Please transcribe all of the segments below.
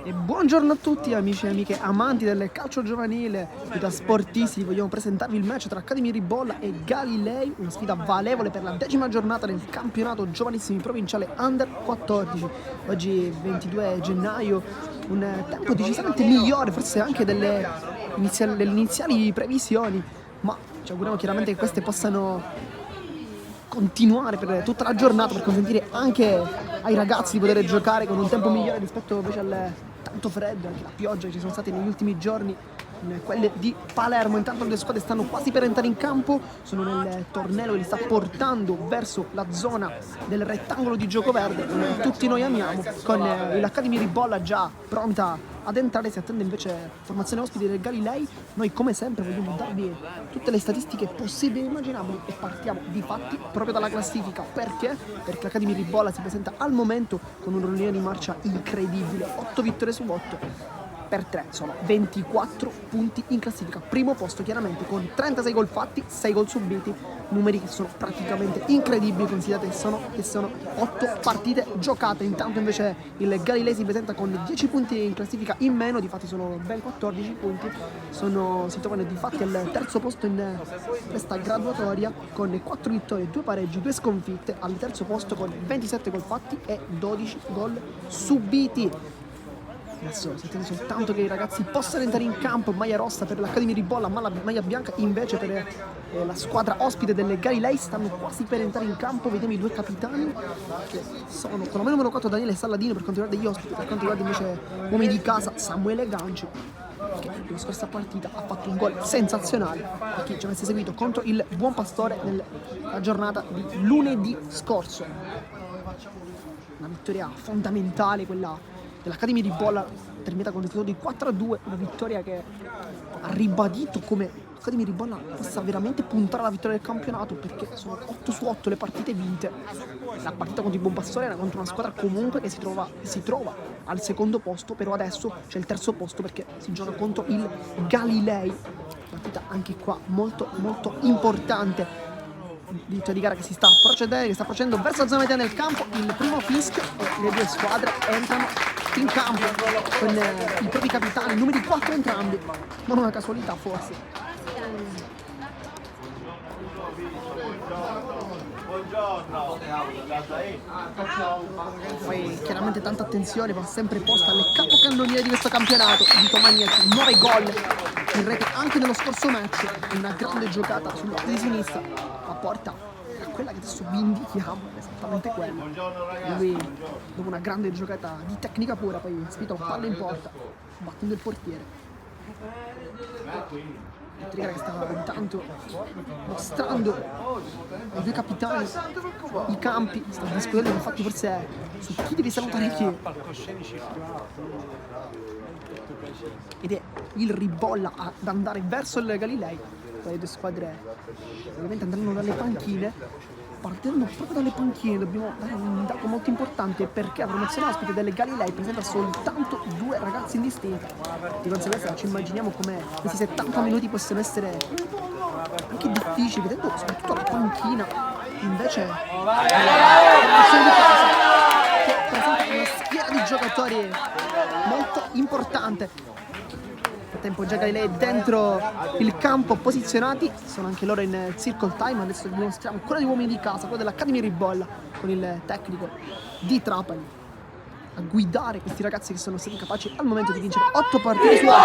E buongiorno a tutti amici e amiche amanti del calcio giovanile e da sportisti. Vogliamo presentarvi il match tra Academy Ribolla e Galilei, una sfida valevole per la 10ª giornata del campionato giovanissimi provinciale Under 14. Oggi 22 gennaio, un tempo decisamente migliore forse anche delle iniziali previsioni, ma ci auguriamo chiaramente che queste possano continuare per tutta la giornata, per consentire anche ai ragazzi di poter giocare con un tempo migliore rispetto invece al tanto freddo, anche la pioggia che ci sono state negli ultimi giorni in quelle di Palermo. Intanto le squadre stanno quasi per entrare in campo, sono nel tornello che li sta portando verso la zona del rettangolo di gioco verde che tutti noi amiamo, con l'Academy Ribolla già pronta ad entrare. Si attende invece formazione ospite del Galilei. Noi come sempre vogliamo darvi tutte le statistiche possibili e immaginabili e partiamo di fatti proprio dalla classifica. Perché? Perché l'Academy Ribolla si presenta al momento con un rollino di marcia incredibile, 8 vittorie su 8 per 3, sono 24 punti in classifica, primo posto chiaramente con 36 gol fatti, 6 gol subiti, numeri che sono praticamente incredibili considerate che sono 8 partite giocate. Intanto invece il Galilei si presenta con 10 punti in classifica in meno, difatti sono ben 14 punti, si trovano difatti al terzo posto in questa graduatoria con 4 vittorie, 2 pareggi, 2 sconfitte, al terzo posto con 27 gol fatti e 12 gol subiti. Adesso si attende soltanto che i ragazzi possano entrare in campo. Maglia rossa per l'Academy Ribolla, ma la maglia bianca invece per la squadra ospite delle Galilei. Stanno quasi per entrare in campo. Vediamo i due capitani che sono con la numero 4 Daniele Salladino per quanto riguarda gli ospiti, per quanto riguarda invece uomini di casa Samuele Ganci, che nella scorsa partita ha fatto un gol sensazionale per chi ci avesse seguito contro il Buon Pastore nella giornata di lunedì scorso. Una vittoria fondamentale quella dell'Academy Ribolla, terminata con il risultato di 4-2, una vittoria che ha ribadito come l'Academy Ribolla possa veramente puntare alla vittoria del campionato, perché sono 8 su 8 le partite vinte. La partita contro il Buon Pastore era contro una squadra comunque che si trova al secondo posto, però adesso c'è il terzo posto perché si gioca contro il Galilei, partita anche qua molto molto importante. Diritto di gara che sta procedendo verso la zona media del campo, il primo fischio e le due squadre entrano in campo con i propri capitani, numeri 4 entrambi, non una casualità forse. Poi chiaramente tanta attenzione va sempre posta alle capocannoniere di questo campionato, Vito Magnetti, 9 gol in rete anche nello scorso match, una grande giocata sul lato di sinistra, la porta a quella che adesso vi indichiamo, è esattamente quella. Lui dopo una grande giocata di tecnica pura poi spita la palla in porta battendo il portiere. Che stava intanto mostrando ai due capitani i campi, sta discutendo infatti forse su chi deve salutare chi, ed è il Ribolla ad andare verso il Galilei. Poi le due squadre ovviamente andranno dalle panchine. Partendo proprio dalle panchine dobbiamo dare un dato molto importante, perché la formazione ospite delle Galilei presenta soltanto 2 ragazzi indistinti. Di conseguenza ci immaginiamo come questi 70 minuti possono essere anche difficili, vedendo soprattutto la panchina invece la formazione di casa che presenta una schiera di giocatori molto importante. Tempo già Galilei dentro il campo posizionati, sono anche loro in circle time. Adesso vi mostriamo quello degli uomini di casa, quello dell'Academy Ribolla, con il tecnico di Trapani a guidare questi ragazzi che sono stati capaci al momento di vincere 8 partite su 8.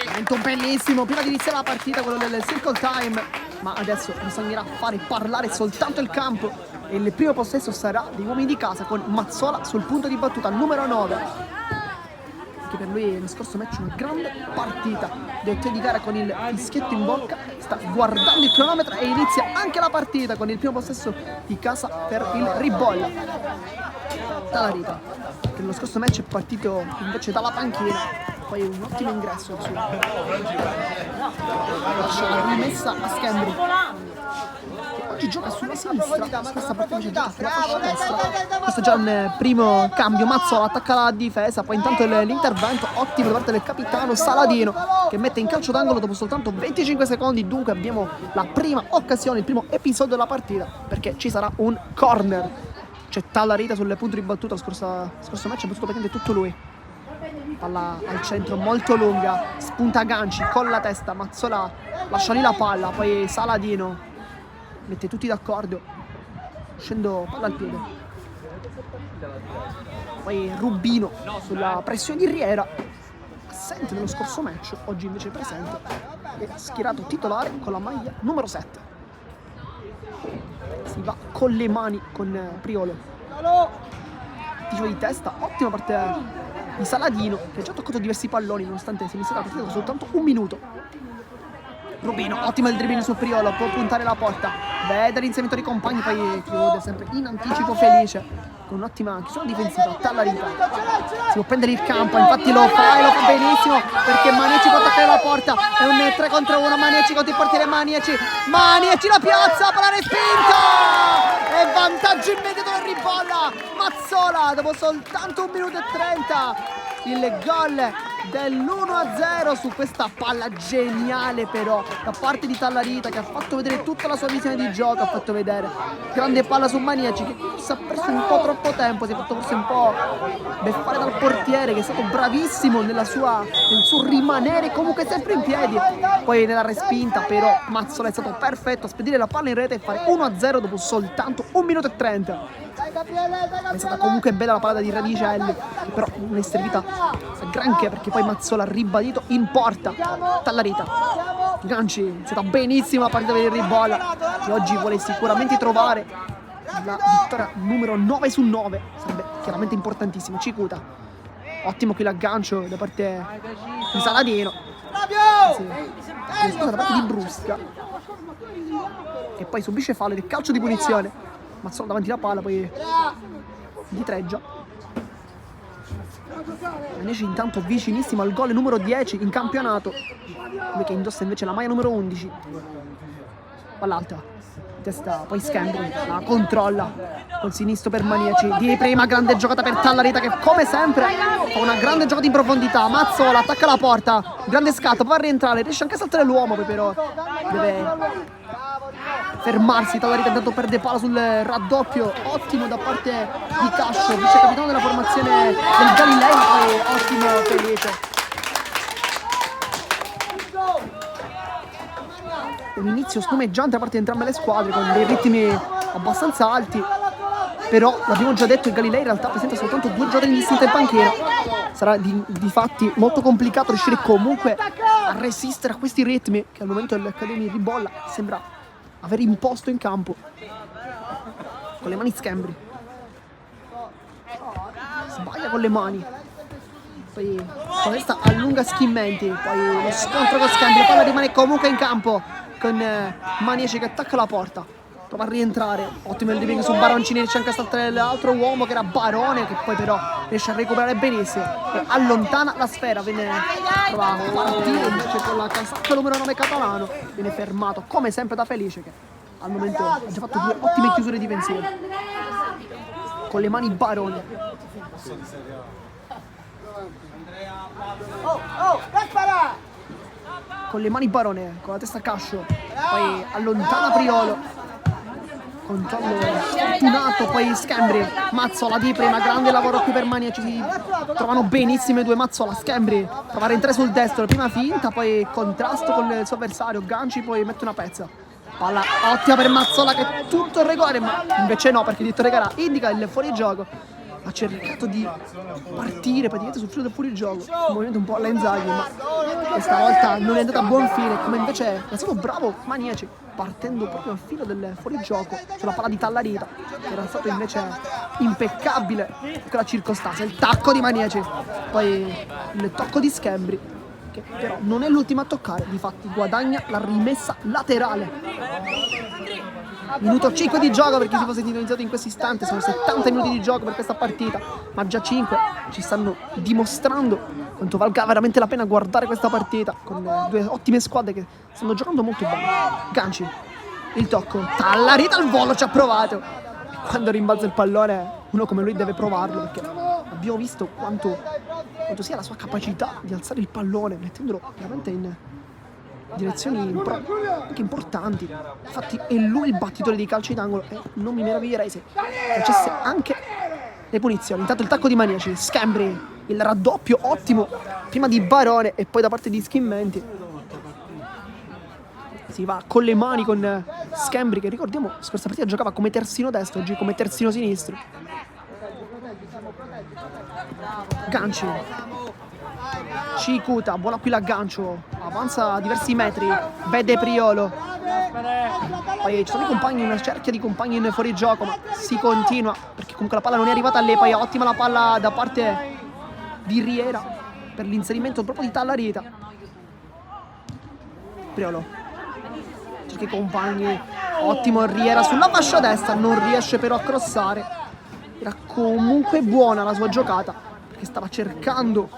Momento bellissimo prima di iniziare la partita, quello del circle time, ma adesso bisognerà fare parlare soltanto il campo e il primo possesso sarà degli uomini di casa con Mazzola sul punto di battuta numero 9, che per lui nello scorso match una grande partita. Direttore di gara con il fischietto in bocca sta guardando il cronometro e inizia anche la partita con il primo possesso di casa per il Ribolla. Talarita, che nello scorso match è partito invece dalla panchina, poi un ottimo ingresso il suo. Lascia la rimessa a Schembri, che oggi gioca sulla sinistra, su questa partita invece gioca sulla fascia destra. Questo è già un primo cambio. Mazzola attacca la difesa, poi intanto l'intervento ottimo da parte del capitano Saladino, che mette in calcio d'angolo dopo soltanto 25 secondi. Dunque abbiamo la prima occasione, il primo episodio della partita, perché ci sarà un corner. C'è Tallarita sul punto di battuta. Scorso match ha battuto praticamente tutto lui. Palla al centro molto lunga, spunta Ganci con la testa, Mazzola lascia lì la palla, poi Saladino mette tutti d'accordo, scendo palla al piede, poi Rubino sulla pressione di Riera, assente nello scorso match, oggi invece presente e schierato titolare con la maglia numero 7. Si va con le mani con Priolo, tiro di testa, ottima parte di Saladino, che ha già toccato diversi palloni nonostante sia iniziata la partita da soltanto un minuto. Rubino, ottima il dribbling su Priolo, può puntare la porta, vede l'inserimento dei compagni, poi chiude sempre in anticipo felice con un'ottima chiusura difensiva. Tallarita si può prendere il campo, infatti lo fa e lo fa benissimo, perché Maniaci può attaccare la porta, è un 3 contro 1, Maniaci contro il portiere Maniaci la piazza, palla respinta e vantaggio immediato del Ribolla. Mazzola dopo soltanto 1 minuto e 30 il gol dell'1-0 su questa palla geniale però da parte di Tallarita, che ha fatto vedere tutta la sua visione di gioco, ha fatto vedere grande palla su Maniaci, che si è perso un po' troppo tempo, si è fatto forse un po' beffare dal portiere, che è stato bravissimo nel suo rimanere comunque sempre in piedi. Poi nella respinta però Mazzola è stato perfetto a spedire la palla in rete e fare 1-0 dopo soltanto 1 minuto e 30. È stata comunque bella la parata di Radicelli, che però non è servita a granché, perché poi Mazzola ha ribadito in porta. Tallarita, Ganci, è stata benissima la partita per il Ribolla, che oggi vuole sicuramente trovare la vittoria numero 9 su 9, sarebbe chiaramente importantissimo. Cicuta, ottimo qui l'aggancio da parte di Saladino, scusa, da parte di Brusca, che poi subisce fallo ed è calcio di punizione. Mazzola davanti alla palla, poi di Treggia. Maniaci intanto vicinissimo al gol numero 10 in campionato, lui che indossa invece la maglia numero 11. Palla alta, testa, poi Scambri la controlla col sinistro per Maniaci. Di prima grande giocata per Tallarita, che come sempre fa una grande giocata in profondità. Mazzola attacca la porta, grande scatto, va a rientrare, riesce anche a saltare l'uomo, poi però deve fermarsi. Tallarita intanto perde palla sul raddoppio, ottimo da parte di Cascio, vice capitano della formazione del Galilei, poi ottimo Felice. Un inizio spumeggiante da parte di entrambe le squadre, con dei ritmi abbastanza alti, però l'abbiamo già detto, il Galilei in realtà presenta soltanto 2 giocatori indistinti in panchina. Sarà di fatti molto complicato riuscire comunque a resistere a questi ritmi che al momento dell'Accademia Ribolla sembra aver imposto in campo. Con le mani Scambri, sbaglia con le mani, poi con questa allunga Schimmenti, poi lo scontro con Scambri, la palla rimane comunque in campo con Maniaci che attacca la porta, prova a rientrare, ottimo il dribbling su Baroncini, riesce anche a saltare l'altro uomo che era Barone, che poi però riesce a recuperare benissimo e allontana la sfera. Prova a partire invece con la casacca numero 9 Catalano, viene fermato come sempre da Felice, che al momento ha già fatto 2 ottime chiusure difensive. Con le mani Barone, con le mani Barone, con la testa Cascio, poi allontana Priolo, controllo fortunato, poi Scambri, Mazzola di prima, grande lavoro qui per Maniaci, si trovano benissimo i due. Mazzola, Scambri, prova a rientrare sul destro, prima finta, poi contrasto con il suo avversario, Ganci poi mette una pezza. Palla ottima per Mazzola, che è tutto il regolare, ma invece no, perché il diritto regala indica il fuorigioco. Ha cercato di partire praticamente sul filo del fuorigioco, un movimento un po' alla Inzaghi, ma questa volta non è andata a buon fine, come invece è stato bravo Maniaci, partendo proprio al filo del fuorigioco sulla palla di Tallarita, che era stato invece impeccabile in quella circostanza. Il tacco di Maniaci, poi il tocco di Scambri, che però non è l'ultimo a toccare, difatti guadagna la rimessa laterale. Minuto 5 di gioco, perché si fosse iniziato in questo istante, sono 70 minuti di gioco per questa partita, ma già 5 ci stanno dimostrando quanto valga veramente la pena guardare questa partita, con 2 ottime squadre che stanno giocando molto bene. Ganci, il tocco, Tallarita al volo, ci ha provato. E quando rimbalza il pallone uno come lui deve provarlo, perché abbiamo visto quanto sia la sua capacità di alzare il pallone mettendolo veramente in direzioni anche importanti. Infatti è lui il battitore di calci d'angolo e non mi meraviglierei se facesse anche le punizioni. Intanto il tacco di Maniaci, Schembri, il raddoppio ottimo prima di Barone e poi da parte di Schimmenti. Si va con le mani con Schembri, che ricordiamo scorsa partita giocava come terzino destro, oggi come terzino sinistro. Ganci, Cikuta, buona qui l'aggancio, avanza diversi metri, vede Priolo, poi ci sono i compagni, una cerchia di compagni in fuorigioco, ma si continua perché comunque la palla non è arrivata a lei. Poi ottima la palla da parte di Riera per l'inserimento proprio di Tallarita. Priolo cerca i compagni, ottimo Riera sulla fascia destra, non riesce però a crossare. Era comunque buona la sua giocata, che stava cercando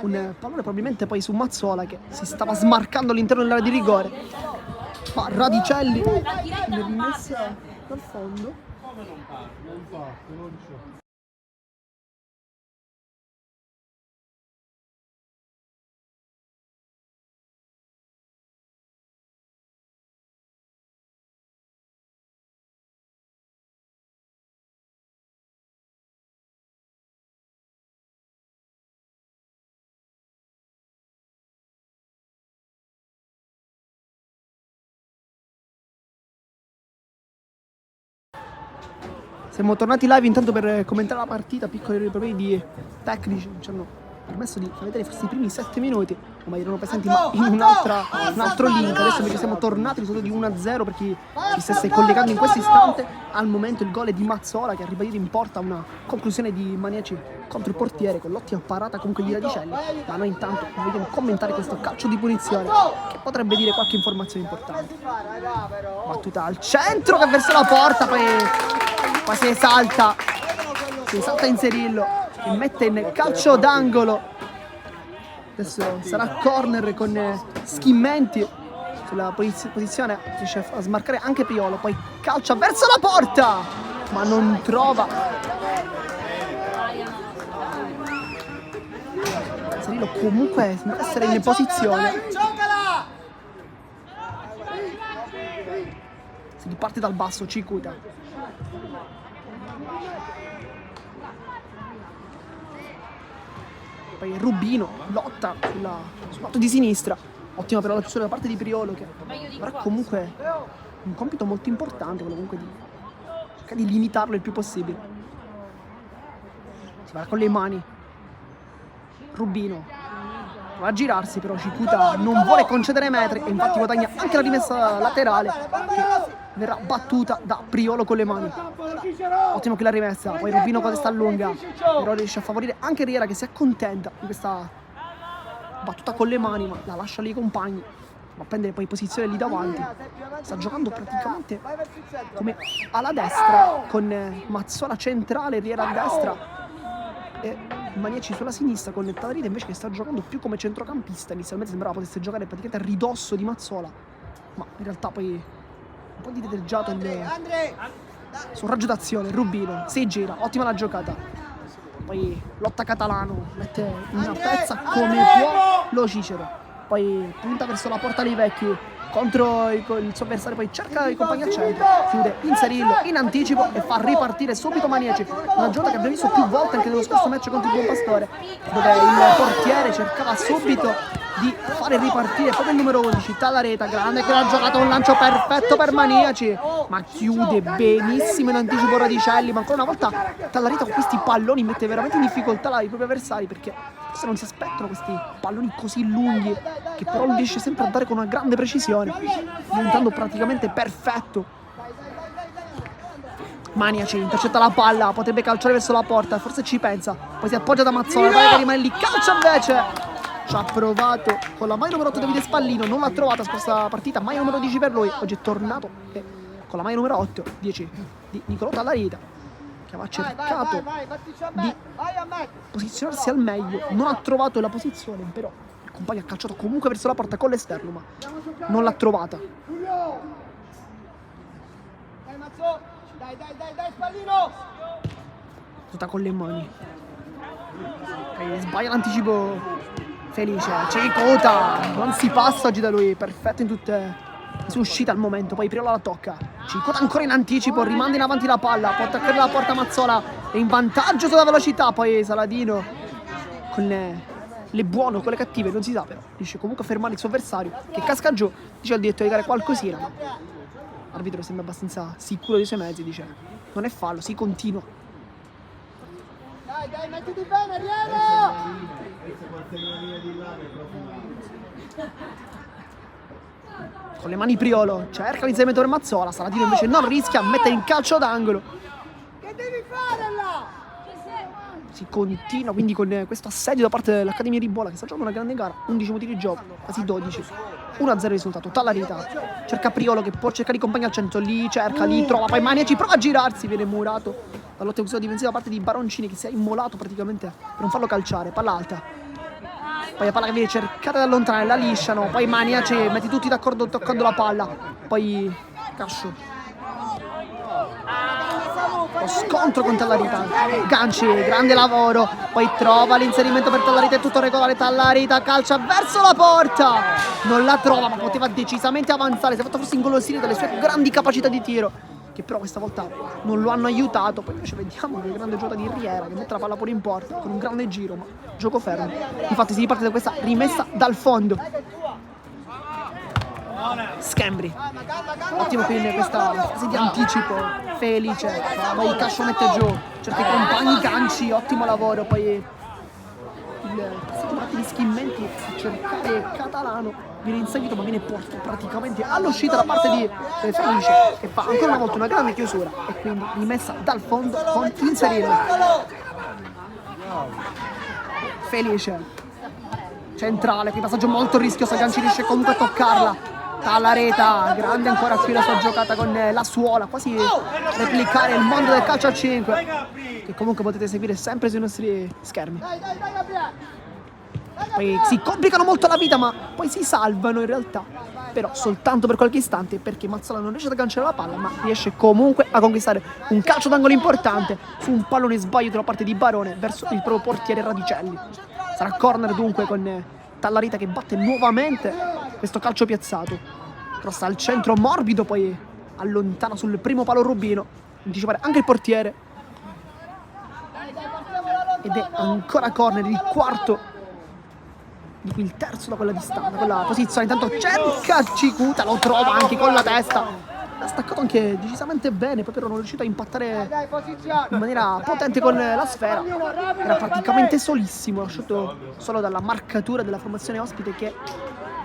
un pallone probabilmente poi su Mazzola, che si stava smarcando all'interno dell'area di rigore. Ma Radicelli viene rimessa dal fondo. Siamo tornati live intanto per commentare la partita, piccoli problemi di tecnici ci hanno permesso di far vedere forse i primi 7 minuti, ma erano presenti ma in un altro link. Adesso invece siamo tornati, risultato di 1-0 per chi si stesse collegando in questo istante. Al momento il gol è di Mazzola, che ha ribadito in porta una conclusione di Maniaci contro il portiere con l'ottima parata comunque di Radicelli. Ma noi intanto vogliamo commentare questo calcio di punizione che potrebbe dire qualche informazione importante. Battuta al centro che verso la porta, poi si esalta a inserirlo e mette in calcio d'angolo. Adesso sarà corner con Schimmenti sulla posizione, riesce a smarcare anche Priolo, poi calcia verso la porta ma non trova. Cirillo comunque sembra essere in posizione, si riparte dal basso. Cikuta, poi Rubino lotta sul lato di sinistra, ottima però la chiusura da parte di Priolo, che avrà comunque un compito molto importante, quello comunque di cercare di limitarlo il più possibile. Si va con le mani, Rubino va a girarsi, però Cikuta non vuole concedere metri e infatti guadagna anche la rimessa laterale, che verrà battuta da Priolo con le mani. Ottimo che la rimessa, poi Rubino con testa lunga, però riesce a favorire anche Riera, che si accontenta di questa battuta con le mani, ma la lascia lì ai compagni, ma prendere poi posizione lì davanti. Sta giocando praticamente come alla destra, con Mazzola centrale, Riera a destra e Maniaci sulla sinistra, con Tallarita invece che sta giocando più come centrocampista. Inizialmente sembrava potesse giocare praticamente a ridosso di Mazzola, ma in realtà poi un po' di deggiato sul raggio d'azione. Rubino si gira, ottima la giocata, poi lotta Catalano, mette una pezza come può lo Cicero, poi punta verso la porta dei vecchi contro il suo avversario, poi cerca i compagni al centro, chiude Inzerillo in anticipo e fa ripartire subito Maniaci. Una giocata che abbiamo visto più volte anche nello scorso match contro il Buonpastore, dove il portiere cercava subito di fare ripartire proprio il numero 11 Tallarita. Grande che l'ha giocata, un lancio perfetto per Maniaci, ma chiude benissimo in anticipo Radicelli. Ma ancora una volta Tallarita con questi palloni mette veramente in difficoltà i propri avversari, perché forse non si aspettano questi palloni così lunghi, che però riesce sempre a dare con una grande precisione, diventando praticamente perfetto. Maniaci intercetta la palla, potrebbe calciare verso la porta, forse ci pensa, poi si appoggia da Mazzola, poi che rimane lì, calcia invece. Ci ha provato con la maglia numero 8 Davide Spallino, non l'ha trovata scorsa partita, maglia numero 10 per lui, oggi è tornato con la maglia numero 8, 10 di Nicolò Tallarita, che aveva cercato di posizionarsi al meglio, non ha trovato la posizione, però il compagno ha calciato comunque verso la porta con l'esterno, ma non l'ha trovata. Dai, Spallino! Tutta con le mani. Sbaglia l'anticipo Felice. Cicota, non si passa oggi da lui, perfetto in tutte le sue uscite al momento. Poi Priola la tocca. Cicota ancora in anticipo, rimanda in avanti la palla, può attaccare la porta Mazzola, è in vantaggio sulla velocità. Poi Saladino con le buone o con le cattive, non si sa, però riesce comunque a fermare il suo avversario che casca giù. Dice al diretto di dare qualcosina, ma l'arbitro sembra abbastanza sicuro dei suoi mezzi, dice non è fallo, si continua. Dai, mettiti bene, Riero! Con le mani Priolo cerca l'inserimento per Mazzola, Saladino invece non rischia, mette in calcio d'angolo. Che devi fare là? Si continua quindi con questo assedio da parte dell'Accademia di Bola, che sta giocando una grande gara. 11 minuti di gioco, quasi 12, 1-0 il risultato. Tallarita cerca Priolo che può cercare i compagni al centro, li cerca, li trova, poi Maniaci prova a girarsi, viene murato dall'ottima episodio difensiva da parte di Baroncini, che si è immolato praticamente per non farlo calciare. Palla alta, poi la palla che viene cercata da allontanare, la lisciano, poi Maniaci metti tutti d'accordo toccando la palla, poi Cascio. Lo scontro con Tallarita, Ganci, grande lavoro, poi trova l'inserimento per Tallarita, è tutto regolare, Tallarita calcia verso la porta, non la trova ma poteva decisamente avanzare, si è fatto forse ingolosire dalle sue grandi capacità di tiro, che però questa volta non lo hanno aiutato. Poi invece vediamo che grande giocata di Riera che mette la palla pure in porta con un grande giro, ma gioco fermo. Infatti si riparte da questa rimessa dal fondo. Scambri, ottimo qui in questa fase di anticipo. Felice, poi Cascio mette giù, cerca i compagni, Ganci, ottimo lavoro. Poi il passaggio di Schimmenti a cercare Catalano, viene inseguito ma viene portato praticamente all'uscita da parte di Felice, che fa ancora una volta una grande chiusura e quindi rimessa dal fondo con inserire. Felice, centrale, qui passaggio molto rischioso, Ganci riesce comunque a toccarla. Tallareta, grande ancora qui la sua giocata con la suola, quasi replicare il mondo del calcio a 5, che comunque potete seguire sempre sui nostri schermi. Poi si complicano molto la vita ma poi si salvano in realtà, però soltanto per qualche istante, perché Mazzola non riesce ad agganciare la palla ma riesce comunque a conquistare un calcio d'angolo importante su un pallone sbaglio da parte di Barone verso il proprio portiere Radicelli. Sarà corner dunque con Tallarita che batte nuovamente questo calcio piazzato, cross al centro morbido, poi allontana sul primo palo Rubino, anticipare anche il portiere, ed è ancora corner, il quarto, di cui il terzo da quella distanza, da quella posizione. Intanto cerca Cicuta, lo trova anche con la testa, ha staccato anche decisamente bene, poi però non è riuscito a impattare in maniera potente con la sfera, era praticamente solissimo, lasciato solo dalla marcatura della formazione ospite che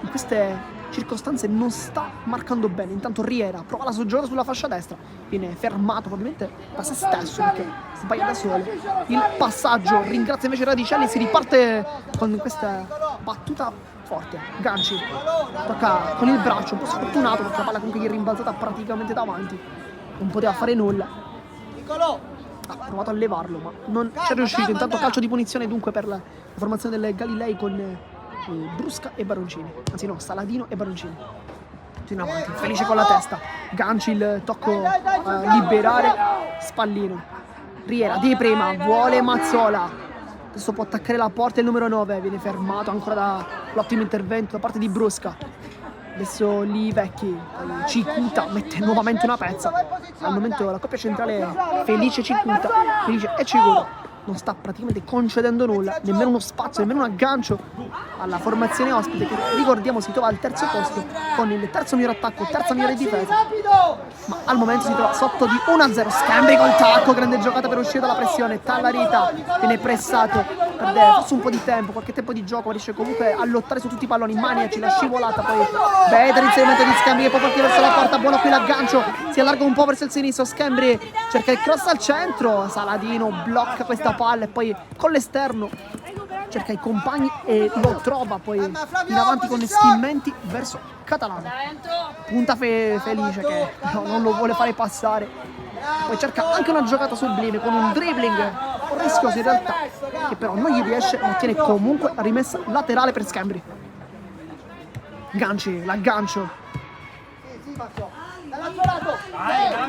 in queste circostanze non sta marcando bene. Intanto Riera prova la sua giocata sulla fascia destra, viene fermato probabilmente da se stesso perché sbaglia da solo il passaggio, ringrazia invece Radicelli, si riparte con questa battuta forte. Ganci tocca con il braccio, un po' sfortunato perché la palla comunque gli è rimbalzata praticamente davanti, non poteva fare nulla, ha provato a levarlo ma non c'è riuscito. Intanto calcio di punizione dunque per la formazione del Galilei con Brusca e Baroncini, anzi no, Saladino e Baroncini. In avanti, Felice con la testa, Ganci il tocco a liberare Spallino. Riera di prima, vuole Mazzola, adesso può attaccare la porta il numero 9, viene fermato ancora dall'ottimo intervento da parte di Brusca. Adesso lì Vecchi, Cicuta mette nuovamente una pezza. Al momento la coppia centrale è Felice Cicuta, Felice e Cicuta non sta praticamente concedendo nulla, nemmeno uno spazio, nemmeno un aggancio alla formazione ospite che, ricordiamo, si trova al terzo posto con il terzo miglior attacco, terza migliore difesa, ma al momento si trova sotto di 1-0. Scambri col tacco, grande giocata per uscire dalla pressione. Tallarita viene pressato, perde forse un po' di tempo, qualche tempo di gioco, ma riesce comunque a lottare su tutti i palloni. Maniaci, la scivolata, poi vede l'inserimento di Scambri che può partire verso la porta, buono qui l'aggancio, si allarga un po' verso il sinistro, Scambri cerca il cross al centro, Saladino blocca questa palla e poi con l'esterno cerca i compagni e lo trova poi in avanti con Schimmenti verso Catalano. Punta Felice che non lo vuole fare passare, poi cerca anche una giocata sublime con un dribbling rischioso in realtà, che però non gli riesce, ma ottiene comunque la rimessa laterale per Scambri. Ganci, l'aggancio,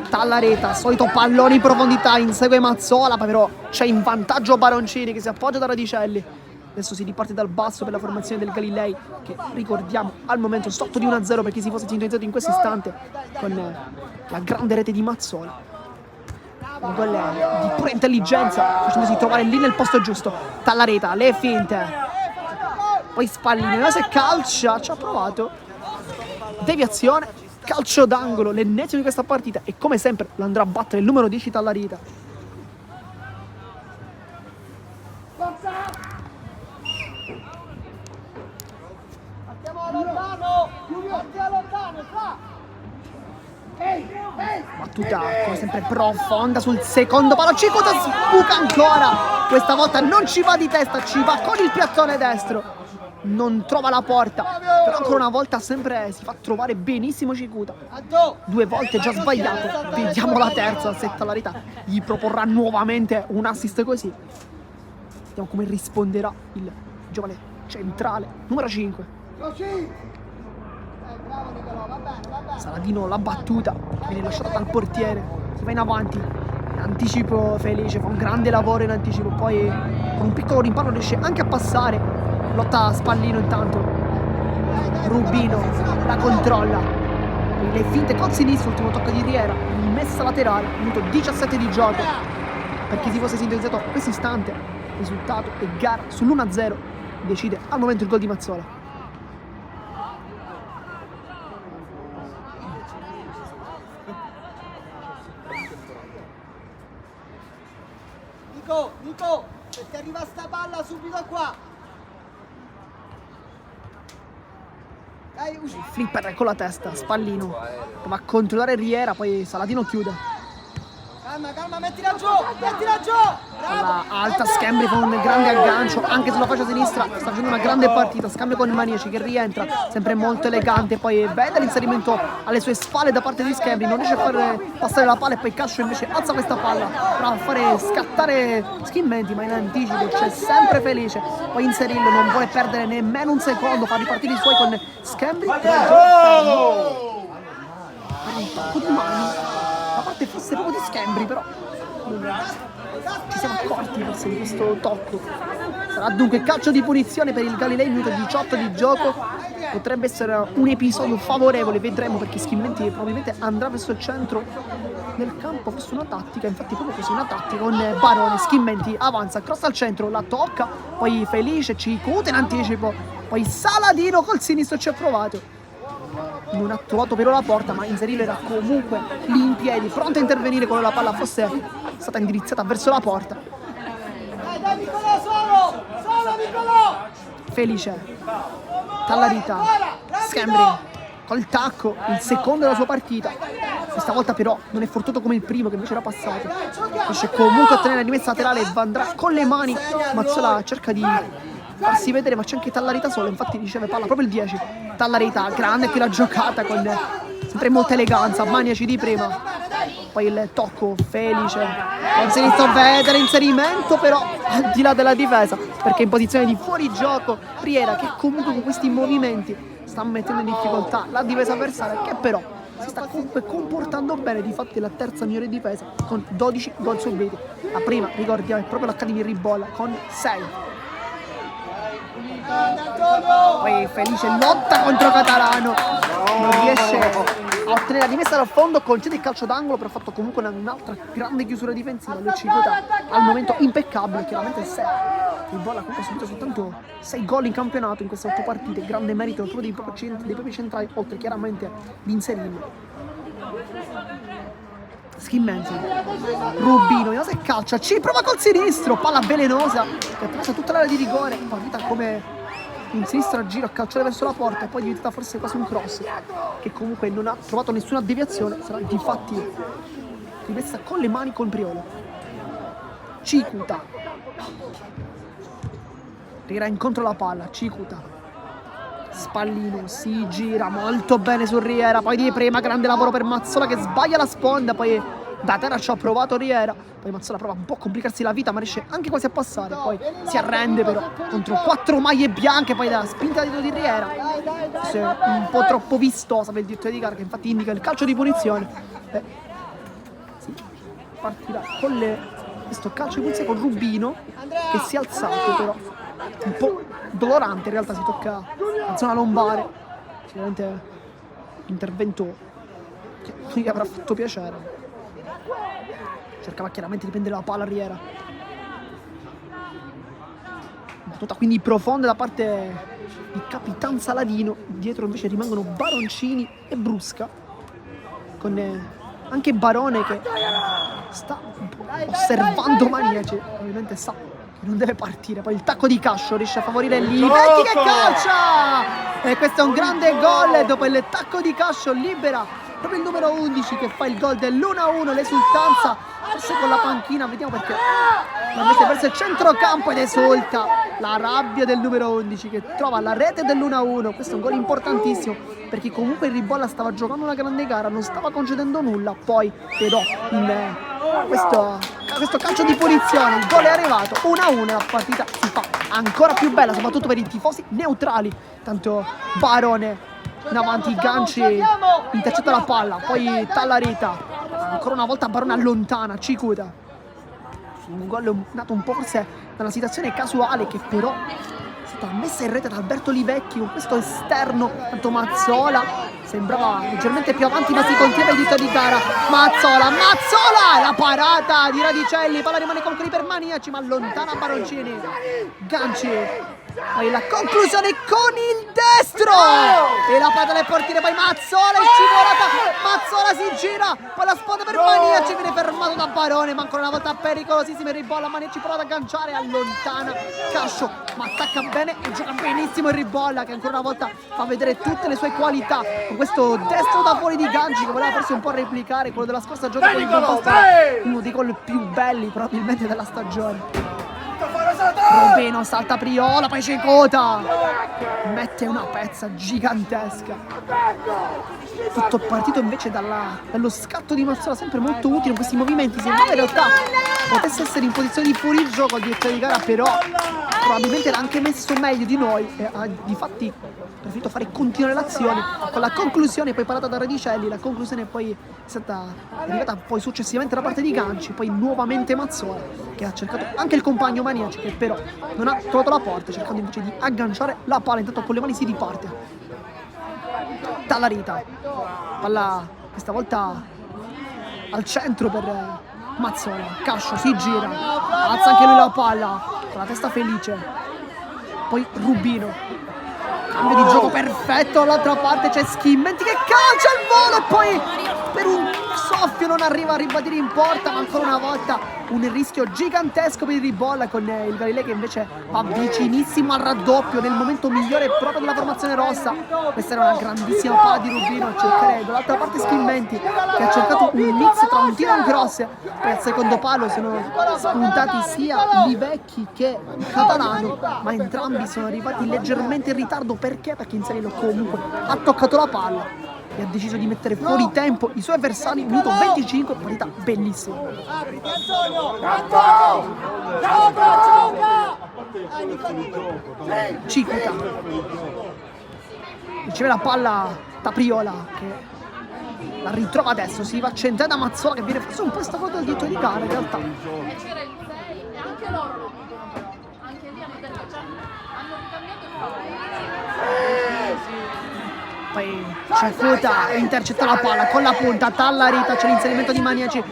Tallareta, solito pallone in profondità, insegue Mazzola, poi però c'è in vantaggio Baroncini che si appoggia da Radicelli. Adesso si riparte dal basso per la formazione del Galilei, che ricordiamo al momento sotto di 1-0 per chi si fosse sintonizzato in questo istante con la grande rete di Mazzola. Un gol di pura intelligenza, facendosi trovare lì nel posto giusto. Tallareta, le finte, poi Spallini, se calcia, ci ha provato. Deviazione, calcio d'angolo, l'ennesimo di questa partita, e come sempre lo andrà a battere il numero 10 Tallareta. Battuta come sempre profonda sul secondo palo, Cicuta sbuca ancora, questa volta non ci va di testa, ci va con il piattone destro, non trova la porta, però ancora una volta sempre si fa trovare benissimo Cicuta. 2 volte già sbagliato, vediamo la terza se Tallareta gli proporrà nuovamente un assist così. Vediamo come risponderà il giovane centrale numero 5. Saladino, la battuta viene lasciata dal portiere, si va in avanti, in anticipo Felice, fa un grande lavoro in anticipo, poi con un piccolo rimpallo riesce anche a passare, lotta Spallino intanto, Rubino la controlla, le finte col sinistro, ultimo tocco di Riera, messa laterale, minuto 17 di gioco, per chi si fosse sintonizzato a questo istante, risultato e gara sull'1-0, decide al momento il gol di Mazzola. Nico, se ti arriva sta palla subito qua. Dai, usi. Flipper con la testa, Spallino va a controllare Riera, poi Saladino chiude. Calma, mettila giù, Alla alta Schembri con un grande aggancio anche sulla fascia sinistra, sta facendo una grande partita, scambio con Maniaci che rientra, sempre molto elegante, poi vede l'inserimento alle sue spalle da parte di Schembri, non riesce a fare passare la palla e poi Cascio invece alza questa palla per a fare scattare Schimmenti, ma in anticipo c'è sempre Felice, poi inserirlo, non vuole perdere nemmeno un secondo, fa ripartire i suoi con Schembri, un tocco di mani. A parte fosse proprio di Schembri, però ci siamo accorti forse di questo tocco. Sarà dunque calcio di punizione per il Galilei, minuto 18 di gioco. Potrebbe essere un episodio favorevole, vedremo, perché Schimmenti probabilmente andrà verso il centro del campo, forse una tattica, infatti proprio così, una tattica con Barone. Schimmenti avanza, cross al centro, la tocca, poi Felice, Cicuta in anticipo, poi Saladino col sinistro ci ha provato. Non ha trovato però la porta, ma Inzerillo era comunque lì in piedi, pronto a intervenire quando la palla fosse stata indirizzata verso la porta. Dai Nicolò, solo Nicolò! Felice, Tallareta, Schembri col tacco, il secondo della sua partita. Questa volta però non è fortunato come il primo che invece era passato. Riesce comunque a tenere la rimessa laterale e andrà con le mani. Mazzola cerca di farsi vedere, ma c'è anche Tallareta solo, infatti riceve palla proprio il 10. Tallareta, grande qui la giocata con sempre molta eleganza, Maniaci di prima, poi il tocco, Felice con sinistro, vede l'inserimento però al di là della difesa, perché in posizione di fuorigioco Riera, che comunque con questi movimenti sta mettendo in difficoltà la difesa avversaria, che però si sta comunque comportando bene, difatti la terza migliore difesa con 12 gol subiti. La prima, ricordiamo, è proprio l'Accademia Ribolla con 6. Poi Felice lotta contro Catalano, non riesce a ottenere la rimessa dal fondo, concede il calcio d'angolo, però ha fatto comunque un'altra grande chiusura difensiva. Lui Cicuta al momento impeccabile, chiaramente 6. Il Bolla comunque ha subito soltanto 6 gol in campionato in queste 8 partite, grande merito proprio dei propri centrali, oltre chiaramente di inserirlo. Schimmenti, Rubino, vediamo se calcia, ci prova col sinistro, palla velenosa che attraversa tutta l'area di rigore, partita come in sinistra giro a calciare verso la porta e poi diventa forse quasi un cross, che comunque non ha trovato nessuna deviazione, sarà difatti rimessa con le mani con Priolo. Cicuta, Riera incontro la palla, Cicuta, Spallino, si gira molto bene su Riera, poi di prima grande lavoro per Mazzola che sbaglia la sponda, poi Da terra ci ha provato Riera, poi Mazzola prova un po' a complicarsi la vita, ma riesce anche quasi a passare, poi si arrende però contro 4 maglie bianche, poi da spinta di Riera. È un po' troppo vistosa per il direttore di gara, che infatti indica il calcio di punizione. Sì, partirà con questo calcio di punizione con Rubino, che si è alzato però, un po' dolorante in realtà, si tocca la zona lombare. Sicuramente intervento che non gli avrà fatto piacere. Cercava chiaramente di prendere la palla a Riera. Battuta quindi profonda da parte di Capitan Saladino. Dietro invece rimangono Baroncini e Brusca, con anche Barone che sta osservando Maniaci. Ovviamente sa che non deve partire. Poi il tacco di Cascio riesce a favorire Livecchi che calcia! E questo è un grande gol. Dopo il tacco di Cascio libera proprio il numero 11 che fa il gol dell'1-1. L'esultanza forse con la panchina, vediamo perché la mette verso il centrocampo ed esulta. La rabbia del numero 11 che trova la rete dell'1-1. Questo è un gol importantissimo perché comunque il Ribolla stava giocando una grande gara, non stava concedendo nulla. Poi però in questo calcio di punizione il gol è arrivato 1-1. La partita si fa ancora più bella, soprattutto per i tifosi neutrali. Tanto Barone in avanti, Ganci intercetta la palla, poi Tallarita, ancora una volta Barone allontana Cicuta. Un gol nato un po' forse da una situazione casuale, che però è stata messa in rete da Alberto Livecchi con questo esterno. Tanto Mazzola sembrava leggermente più avanti, ma si contiene il dito di gara. Mazzola, la parata di Radicelli, palla rimane comunque per Maniaci, ma allontana Baroncini. Ganci, poi la conclusione con il destro e la palla del portiere, poi Mazzola è scivolata, Mazzola si gira, poi la sponda per Maniaci, viene fermato da Barone, ma ancora una volta pericolosissimo il Ribolla. Maniaci prova ad agganciare, allontana Cascio, ma attacca bene e gioca benissimo il Ribolla, che ancora una volta fa vedere tutte le sue qualità con questo destro da fuori di Ganci, che voleva forse un po' replicare quello della scorsa giornata con il Buonposto, uno dei gol più belli probabilmente della stagione. Rubino salta Priola, poi Cecota mette una pezza gigantesca. Tutto partito invece dallo scatto di Mazzola, sempre molto utile in questi movimenti. Sembrava in realtà potesse essere in posizione di fuorigioco al direttore di gara, però probabilmente l'ha anche messo meglio di noi e ha difatti preferito fare continuare l'azione con la conclusione poi parata da Radicelli. La conclusione poi è stata arrivata poi successivamente da parte di Ganci, poi nuovamente Mazzola che ha cercato anche il compagno Maniaci, che però non ha trovato la porta, cercando invece di agganciare la palla. Intanto con le mani si riparte. Tallarita, palla questa volta al centro per Mazzola. Cascio si gira, alza anche lui la palla con la testa felice. Poi Rubino, cambio di gioco perfetto, dall'altra parte c'è Schimmenti che calcia il volo e poi per un soffio non arriva a ribadire in porta, ma ancora una volta un rischio gigantesco per il Ribolla, con il Galilei che invece va vicinissimo al raddoppio nel momento migliore proprio della formazione rossa. Questa era una grandissima palla di Rubino a cercare dall'altra parte Schimmenti, che ha cercato un mix tra un tiro e un cross. Per il secondo palo sono spuntati sia Livecchi che Catalano, ma entrambi sono arrivati leggermente in ritardo. Perché? Perché Inzanello comunque ha toccato la palla e ha deciso di mettere fuori tempo i suoi avversari. Minuto 25, partita bellissima. Cicuta riceve la palla da Priola, che la ritrova adesso, si va a centrare da Mazzola, che viene forse un po' staccato dal dietro di gara in realtà. Anche loro, anche lì hanno detto già, hanno ricambiato il Poi Cicuta intercetta la palla con la punta. Tallarita, c'è l'inserimento di Maniaci,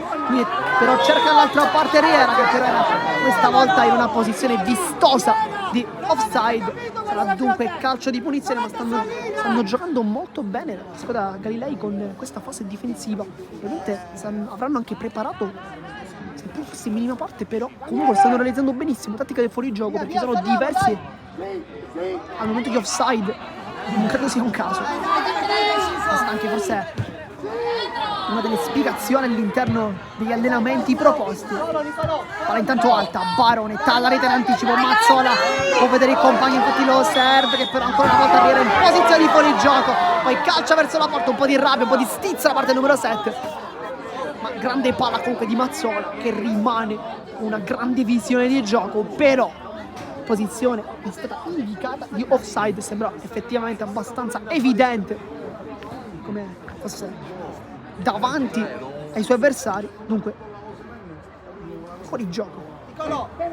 però cerca dall'altra parte Riera, che però era questa volta in una posizione vistosa di offside. Sarà dunque calcio di punizione, ma stanno giocando molto bene la squadra Galilei con questa fase difensiva. Ovviamente avranno anche preparato, seppur fosse in minima parte, però comunque stanno realizzando benissimo tattica del fuorigioco, perché sono diversi al momento di offside. Non credo sia un caso. Questa anche forse una delle spiegazioni all'interno degli allenamenti proposti. Palla intanto alta, Barone, Tallarita in anticipo, Mazzola può vedere i compagni, infatti lo serve, che però ancora una volta arriva in posizione di fuorigioco. Poi calcia verso la porta, un po' di rabbia, un po' di stizza da parte del numero 7. Ma grande palla comunque di Mazzola, che rimane una grande visione di gioco, però posizione è stata indicata di offside, sembra effettivamente abbastanza evidente come fosse davanti ai suoi avversari, dunque fuori gioco. Purtroppo,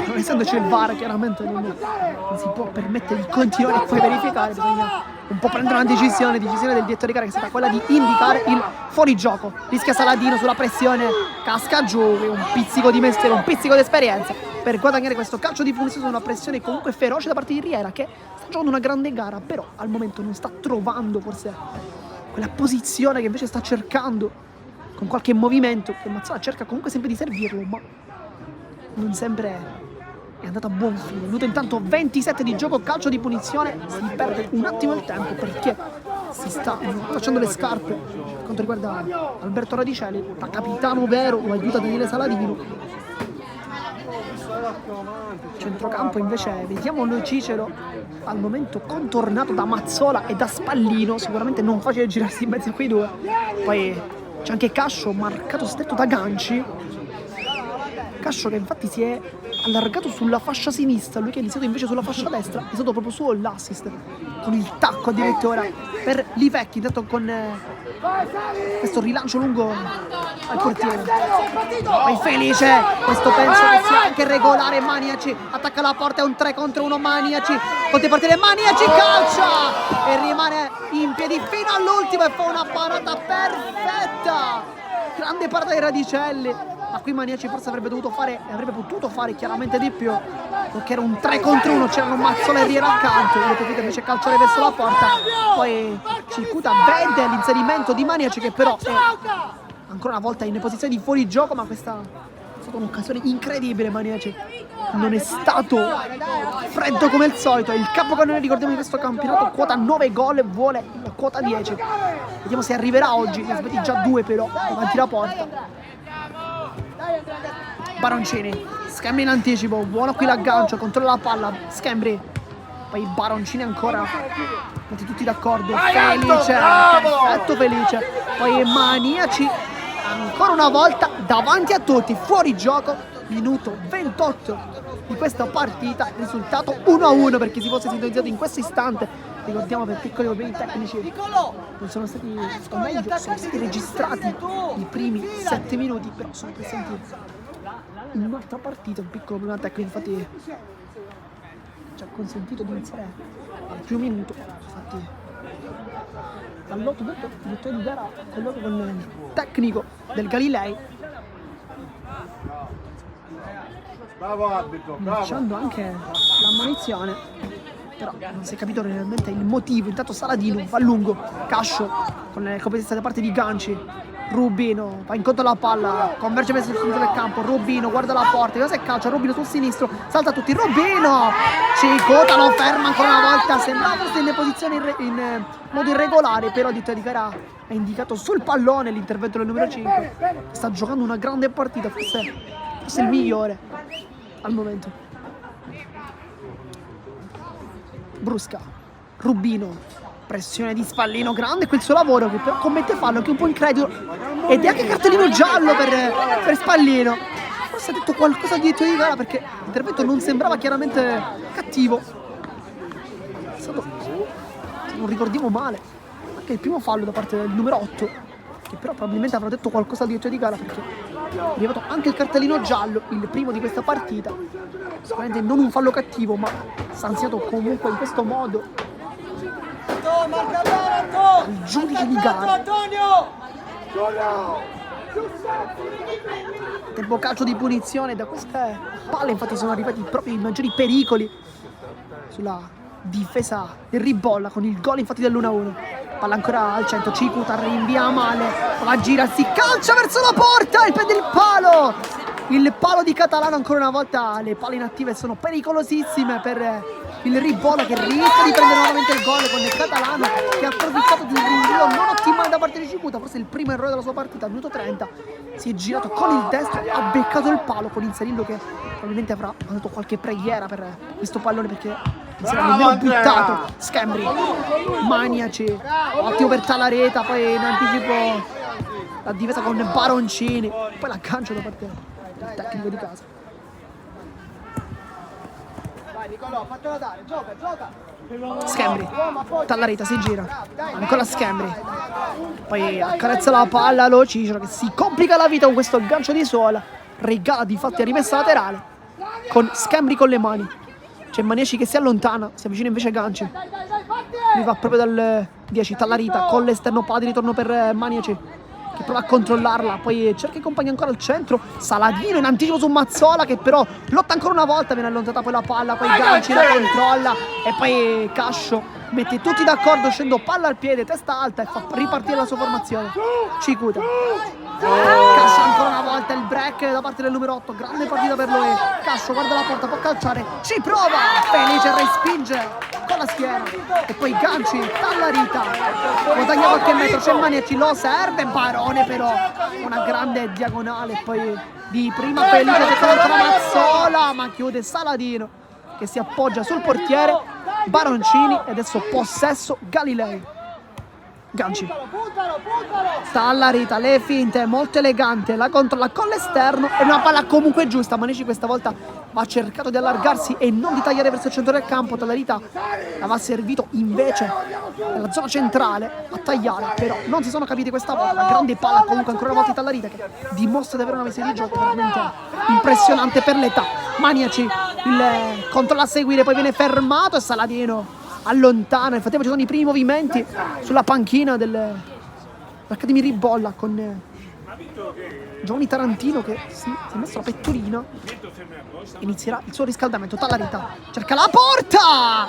non essendoci il VAR, chiaramente non si può permettere di continuare a poi verificare, bisogna un po' prendere una decisione del direttore di gara, che è stata quella di indicare il fuorigioco. Rischia Saladino sulla pressione, casca giù, un pizzico di mestiere, un pizzico di esperienza per guadagnare questo calcio di punizione su una pressione comunque feroce da parte di Riera, che sta giocando una grande gara, però al momento non sta trovando forse quella posizione che invece sta cercando con qualche movimento, che Mazzola cerca comunque sempre di servirlo, ma non sempre è andato a buon fine. Minuto intanto 27 di gioco, calcio di punizione, si perde un attimo il tempo perché si sta facendo le scarpe per quanto riguarda Alberto Radicelli, da capitano vero, lo aiuta Daniele Saladino. Centrocampo invece vediamo noi Cicero, al momento contornato da Mazzola e da Spallino, sicuramente non facile girarsi in mezzo a quei due. Poi c'è anche Cascio, marcato stretto da Ganci. Cascio che infatti si è allargato sulla fascia sinistra, lui che è iniziato invece sulla fascia destra, è stato proprio suo l'assist, con il tacco addirittura per Livecchi, dato con questo rilancio lungo al portiere. Poi Felice, questo penso che sia anche regolare. Maniaci attacca la porta, è un 3 contro 1, Maniaci contropartire, Maniaci calcia e rimane in piedi fino all'ultimo e fa una parata perfetta, grande parata di Radicelli. Ma qui Maniaci forse avrebbe potuto fare chiaramente di più, perché era un 3 contro 1, c'erano Mazzola e Riera accanto, lo potete invece calciare verso la porta. Poi Cicuta vede l'inserimento di Maniaci, che però è ancora una volta in posizione di fuorigioco, ma questa è stata un'occasione incredibile. Maniaci non è stato freddo come il solito, è il capocannoniere, ricordiamo, di questo campionato, quota 9 gol, vuole la quota 10. Vediamo se arriverà oggi, ne aspetti già 2 però davanti la porta. Baroncini, Schembri in anticipo, buono qui l'aggancio, controlla la palla, Schembri, poi Baroncini ancora, metti tutti d'accordo, Felice, perfetto Felice, poi Maniaci, ancora una volta davanti a tutti, fuori gioco, minuto 28 di questa partita, risultato 1-1 per chi si fosse sintonizzato in questo istante. Ricordiamo, per piccoli problemi tecnici non sono stati, o meglio, sono stati registrati i primi 7 minuti, però sono presenti in un'altra partita, un piccolo problema tecnico, infatti ci ha consentito di iniziare al primo minuto. Infatti all'8 il direttore di gara colloquia con il tecnico del Galilei, bravo arbitro, bravo, lasciando anche l'ammonizione. Però non si è capito realmente il motivo. Intanto Saladino va a lungo, Cascio con le competenze da parte di Ganci, Rubino va incontro alla palla, converge verso il centro del campo, Rubino guarda la porta, cosa è calcio, Rubino sul sinistro, salta tutti, Rubino, Cicota lo ferma ancora una volta, sembrava fosse in posizione in modo irregolare, però il direttore di gara ha indicato sul pallone l'intervento del numero 5, sta giocando una grande partita, forse il migliore al momento. Brusca, Rubino, pressione di Spallino, grande quel suo lavoro che però commette fallo, anche un po' incredulo, ed è anche cartellino giallo per Spallino. Forse ha detto qualcosa dietro di gara, perché l'intervento non sembrava chiaramente cattivo. È stato, se non ricordiamo male, anche il primo fallo da parte del numero 8, che però probabilmente avrà detto qualcosa dietro di gara, perché è arrivato anche il cartellino giallo, il primo di questa partita. Sicuramente non un fallo cattivo, ma sanzionato comunque in questo modo il giudice di gara. Tempo calcio di punizione, da queste palle infatti sono arrivati proprio i maggiori pericoli sulla difesa del Ribolla, con il gol infatti dell'1-1. Palla ancora al centro, Cicuta rinvia male, la gira, si calcia verso la porta e prende il palo di Catalano. Ancora una volta le palle inattive sono pericolosissime per il Ribolla, che rischia di prendere nuovamente il gol con il Catalano, che ha approfittato di un rinvio non ottimale da parte di Cicuta, forse il primo errore della sua partita. Al minuto 30 si è girato con il destro, ha beccato il palo con Inserillo, che probabilmente avrà dato qualche preghiera per questo pallone, perché si era nemmeno buttato. Schembri, Maniaci, ottimo per Talareta, poi in anticipo la difesa con Baroncini, poi l'aggancio da parte del tecnico di casa. Vai Nicolò, fatelo dare, gioca. Scambri, Tallarita si gira, ancora Scambri, poi accarezza la palla lo Cicero che si complica la vita con questo aggancio di Sola, regala di fatti a rimessa laterale con Scambri con le mani, c'è Maniaci che si allontana, si avvicina invece Ganci, lui va proprio dal 10, Tallarita con l'esterno palla di ritorno per Maniaci che prova a controllarla, poi cerca i compagni ancora al centro, Saladino in anticipo su Mazzola che però lotta ancora una volta, viene allontanata poi la palla, poi Ganci la controlla e poi Cascio mette tutti d'accordo, scendo palla al piede, testa alta e fa ripartire la sua formazione. Cicuta Cascio ancora una volta il break da parte del numero 8, grande partita per lui. Cascio guarda la porta, può calciare, ci prova, Felice respinge con la schiena e poi Ganci, Tallarita guadagna qualche metro, c'è Maniaci, lo serve, Barone però una grande diagonale, poi di prima Felice che controlla Mazzola ma chiude Saladino che si appoggia sul portiere, Baroncini e adesso possesso Galilei. Ganci, Tallarita, le finte, molto elegante, la controlla con l'esterno e una palla comunque giusta. Manici questa volta va cercato di allargarsi e non di tagliare verso il centro del campo. Tallarita aveva servito invece nella zona centrale a tagliare, però non si sono capiti questa volta. Una grande palla comunque ancora una volta di Tallarita che dimostra di avere una visione di gioco veramente impressionante per l'età. Maniaci il controllo a seguire, poi viene fermato e Saladino allontana, nel frattempo ci sono i primi movimenti sulla panchina dell'Accademia Ribolla con Giovanni Tarantino che si è messo la pettorina, inizierà il suo riscaldamento. Tallarita cerca la porta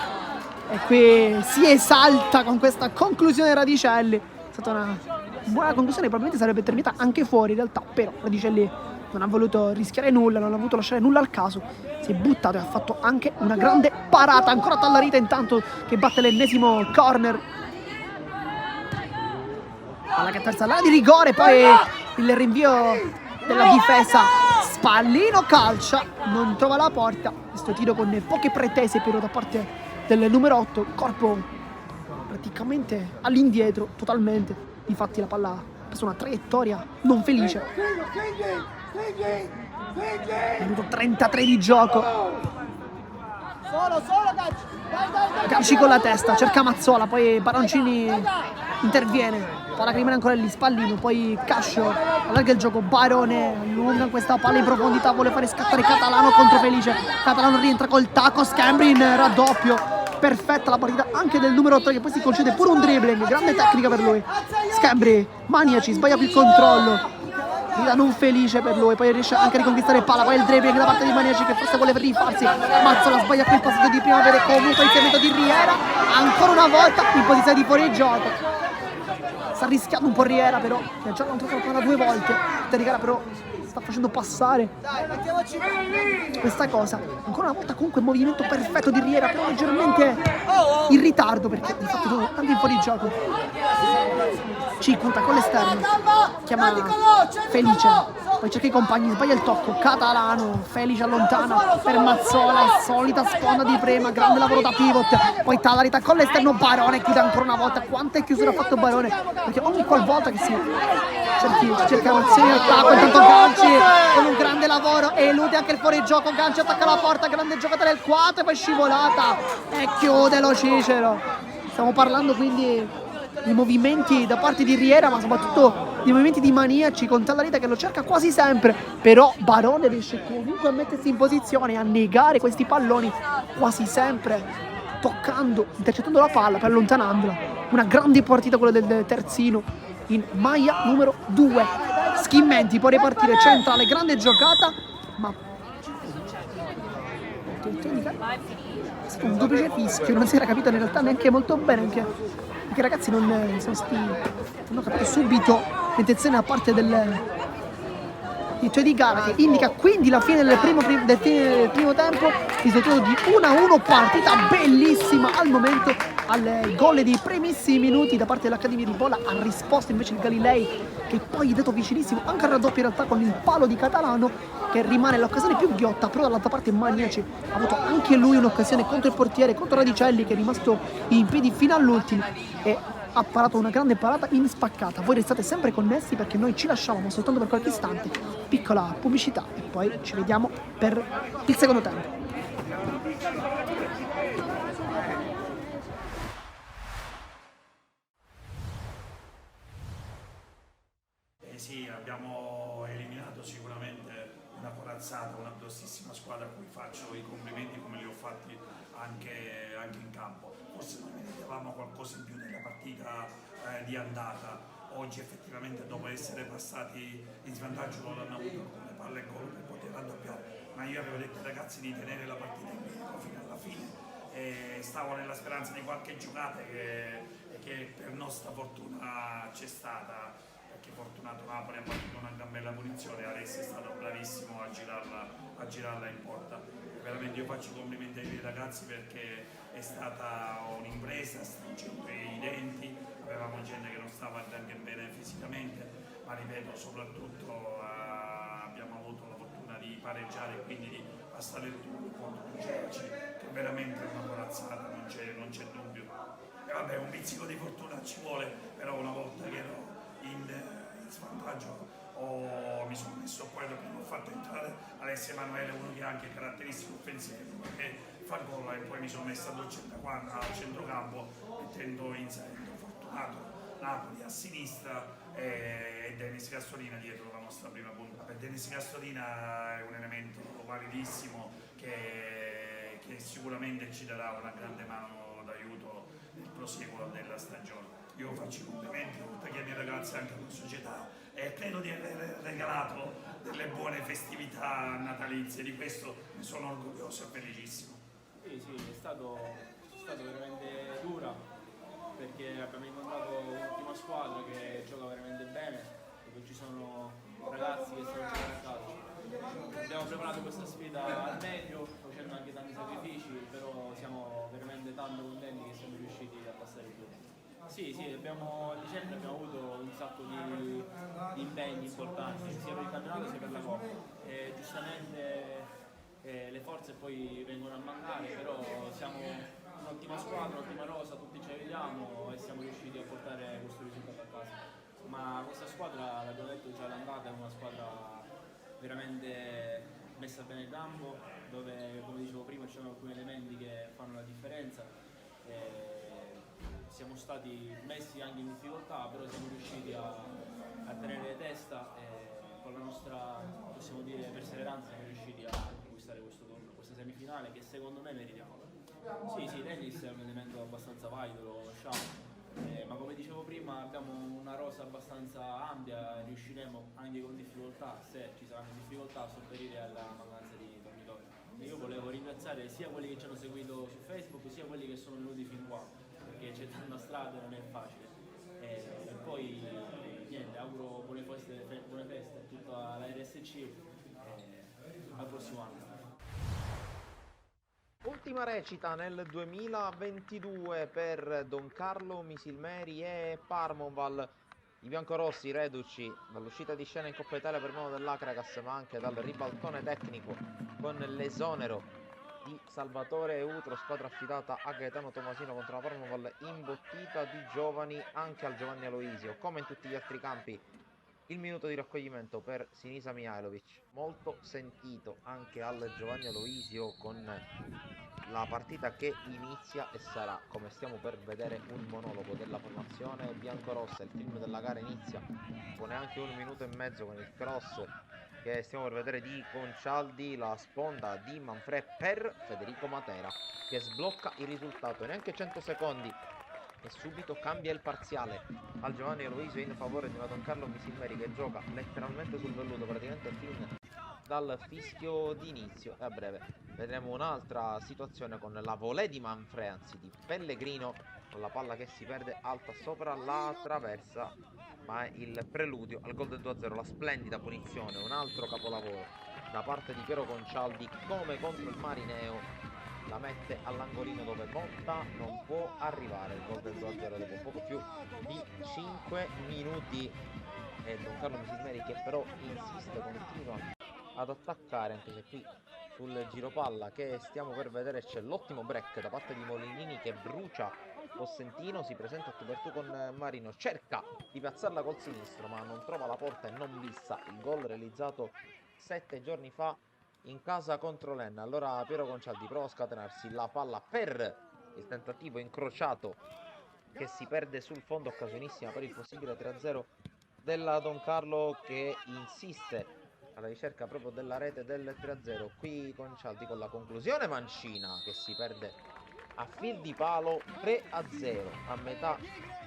e qui si esalta con questa conclusione Radicelli, è stata una buona conclusione, probabilmente sarebbe terminata anche fuori in realtà, però Radicelli non ha voluto rischiare nulla, non ha voluto lasciare nulla al caso, si è buttato e ha fatto anche una grande parata. Ancora Tallarita intanto che batte l'ennesimo corner, alla che terza l'area di rigore, poi il rinvio della difesa, Spallino calcia, non trova la porta, questo tiro con poche pretese però da parte del numero 8, corpo praticamente all'indietro totalmente, infatti la palla ha preso una traiettoria non felice. Minuto 33 di gioco. Solo Ganci. Dai. Ganci con la testa, cerca Mazzola, poi Baroncini interviene, palla che rimane ancora lì, Spallino, poi Cascio allarga il gioco, Barone allunga questa palla in profondità, vuole fare scattare Catalano contro Felice, Catalano rientra col tacco, Scambri in raddoppio, perfetta la partita anche del numero 3 che poi si concede pure un dribbling, grande tecnica per lui. Scambri, Maniaci, sbaglia più il controllo, non felice per lui, poi riesce anche a riconquistare palla, poi il dribbling da parte di Maniaci che forse vuole rifarsi, Mazzola sbaglia qui il passaggio di prima, vede comunque il inserimento di Riera, ancora una volta in posizione di fuorigioco, sta rischiando un po' Riera però, che già non trova la palla 2 volte, Terigara però sta facendo passare questa cosa, ancora una volta comunque movimento perfetto di Riera però leggermente in ritardo perché di fatto sono tanti in fuorigioco. Cicuta con l'esterno, chiama Felice, poi cerca i compagni, sbaglia il tocco, Catalano, Felice allontana per Mazzola, solita sponda di prima, grande lavoro da pivot, poi Tallarita con l'esterno, Barone chiude ancora una volta, quante chiusure ha fatto Barone, perché ogni qualvolta che si cerca un'azione in attacco, intanto Ganci con un grande lavoro e elude anche il fuorigioco, Ganci attacca la porta, grande giocata del 4 e poi scivolata e chiude lo Cicero. Stiamo parlando quindi di movimenti da parte di Riera, ma soprattutto di movimenti di Maniaci con Tallarita che lo cerca quasi sempre, però Barone riesce comunque a mettersi in posizione, a negare questi palloni quasi sempre, toccando, intercettando la palla per allontanandola. Una grande partita quella del terzino in maglia numero 2. Schimmenti può ripartire centrale, grande giocata, ma un duplice fischio, non si era capito in realtà neanche molto bene, anche i ragazzi non hanno capito subito l'intenzione da parte del direttore di gara, che indica quindi la fine del primo tempo, risultato di 1-1, partita bellissima al momento, al gol dei primissimi minuti da parte dell'Accademia Ribolla, ha risposto invece il Galilei che poi è dato vicinissimo anche al raddoppio in realtà con il palo di Catalano che rimane l'occasione più ghiotta, però dall'altra parte Maniaci ha avuto anche lui un'occasione contro il portiere, contro Radicelli che è rimasto in piedi fino all'ultimo e ha parato una grande parata in spaccata. Voi restate sempre connessi perché noi ci lasciamo soltanto per qualche istante, piccola pubblicità e poi ci vediamo per il secondo tempo. Sì, abbiamo eliminato sicuramente una corazzata, una grossissima squadra a cui faccio i complimenti come li ho fatti anche in campo. Forse noi meritavamo qualcosa in più nella partita di andata. Oggi effettivamente dopo essere passati in svantaggio loro hanno avuto alcune palle e gol per poter raddoppiare, ma io avevo detto ai ragazzi di tenere la partita in bilico fino alla fine e stavo nella speranza di qualche giocata che per nostra fortuna c'è stata, perché fortunato Napoli ha battuto una gran bella punizione, Alessi è stato bravissimo a girarla in porta. Veramente io faccio i complimenti ai miei ragazzi perché è stata un'impresa, stringendo i denti, avevamo gente che non stava neanche bene fisicamente, ma ripeto, soprattutto abbiamo avuto la fortuna di pareggiare e quindi di passare il turno contro un Cerci, che veramente è una corazzata, non c'è dubbio. E vabbè, un pizzico di fortuna ci vuole, però una volta che ero in svantaggio mi sono messo poi dopo ho fatto entrare Alessio Emanuele, uno che ha anche caratteristiche offensive, che fa gol, e poi mi sono messo al centrocampo inserendo Fortunato Napoli a sinistra e Dennis Castolina dietro la nostra prima punta. Per Dennis Castolina è un elemento validissimo che sicuramente ci darà una grande mano d'aiuto nel proseguo della stagione. Io faccio i complimenti oltre che ai miei ragazzi anche alla società e credo di aver regalato delle buone festività natalizie, di questo ne sono orgoglioso e felicissimo. Sì, è stato veramente dura perché abbiamo incontrato un'ottima squadra che gioca veramente bene, dove ci sono ragazzi che stanno giocando a calcio. Abbiamo preparato questa sfida al meglio, facendo anche tanti sacrifici, però siamo veramente tanto contenti che siamo riusciti a passare il turno. Sì, a dicembre abbiamo avuto un sacco di impegni importanti, sia per il campionato sia per la Coppa. E giustamente le forze poi vengono a mancare, però siamo un'ottima squadra, un'ottima rosa, tutti ci aiutiamo e siamo riusciti a portare questo risultato a casa. Ma questa squadra, l'abbiamo detto già all'andata, è una squadra veramente messa bene in campo, dove come dicevo prima ci sono alcuni elementi che fanno la differenza. Siamo stati messi anche in difficoltà, però siamo riusciti a tenere testa e con la nostra, possiamo dire, perseveranza siamo riusciti a conquistare questo turno, questa semifinale che secondo me meritiamo. Sì, Dennis è un elemento abbastanza valido, lo conosciamo, ma come dicevo prima abbiamo una rosa abbastanza ampia, riusciremo anche con difficoltà, se ci saranno difficoltà, a sopperire alla mancanza di dormitori. Io volevo ringraziare sia quelli che ci hanno seguito su Facebook sia quelli che sono venuti fin qua, perché c'è tanta strada e non è facile. E poi niente, auguro buone feste a tutta la RSC e al prossimo anno. Ultima recita nel 2022 per Don Carlo Misilmeri e Parmonval. I biancorossi reduci dall'uscita di scena in Coppa Italia per mano dell'Acragas, ma anche dal ribaltone tecnico con l'esonero di Salvatore Eutro, squadra affidata a Gaetano Tomasino contro la Parmonval imbottita di giovani anche al Giovanni Aloisio. Come in tutti gli altri campi, il minuto di raccoglimento per Sinisa Mihailovic, molto sentito anche al Giovanni Aloisio, con la partita che inizia e sarà, come stiamo per vedere, un monologo della formazione biancorossa. Il film della gara inizia con neanche un minuto e mezzo con il cross che stiamo per vedere di Concialdi, la sponda di Manfred per Federico Matera che sblocca il risultato. Neanche 100 secondi e subito cambia il parziale al Giovanni Aloisio in favore di una Don Carlo Misilmeri che gioca letteralmente sul velluto praticamente fin dal fischio d'inizio. E a breve vedremo un'altra situazione con la volée di Manfred, anzi di Pellegrino, con la palla che si perde alta sopra la traversa, ma è il preludio al gol del 2-0, la splendida punizione, un altro capolavoro da parte di Piero Concialdi, come contro il Marineo la mette all'angolino dove Motta non può arrivare. Il gol del 2-0 dopo poco più di 5 minuti e Don Carlo Misilmeri che però insiste, continua ad attaccare, anche se qui sul giropalla che stiamo per vedere c'è l'ottimo break da parte di Molinini che brucia Possentino si presenta a tu per tu con Marino, cerca di piazzarla col sinistro ma non trova la porta e non vissa il gol realizzato 7 giorni fa in casa contro l'Enna. Allora Piero Concialdi prova a scatenarsi la palla per il tentativo incrociato che si perde sul fondo, occasionissima per il possibile 3-0 della Don Carlo, che insiste alla ricerca proprio della rete del 3-0. Qui Concialdi con la conclusione, Mancina che si perde a fil di palo. 3-0 a metà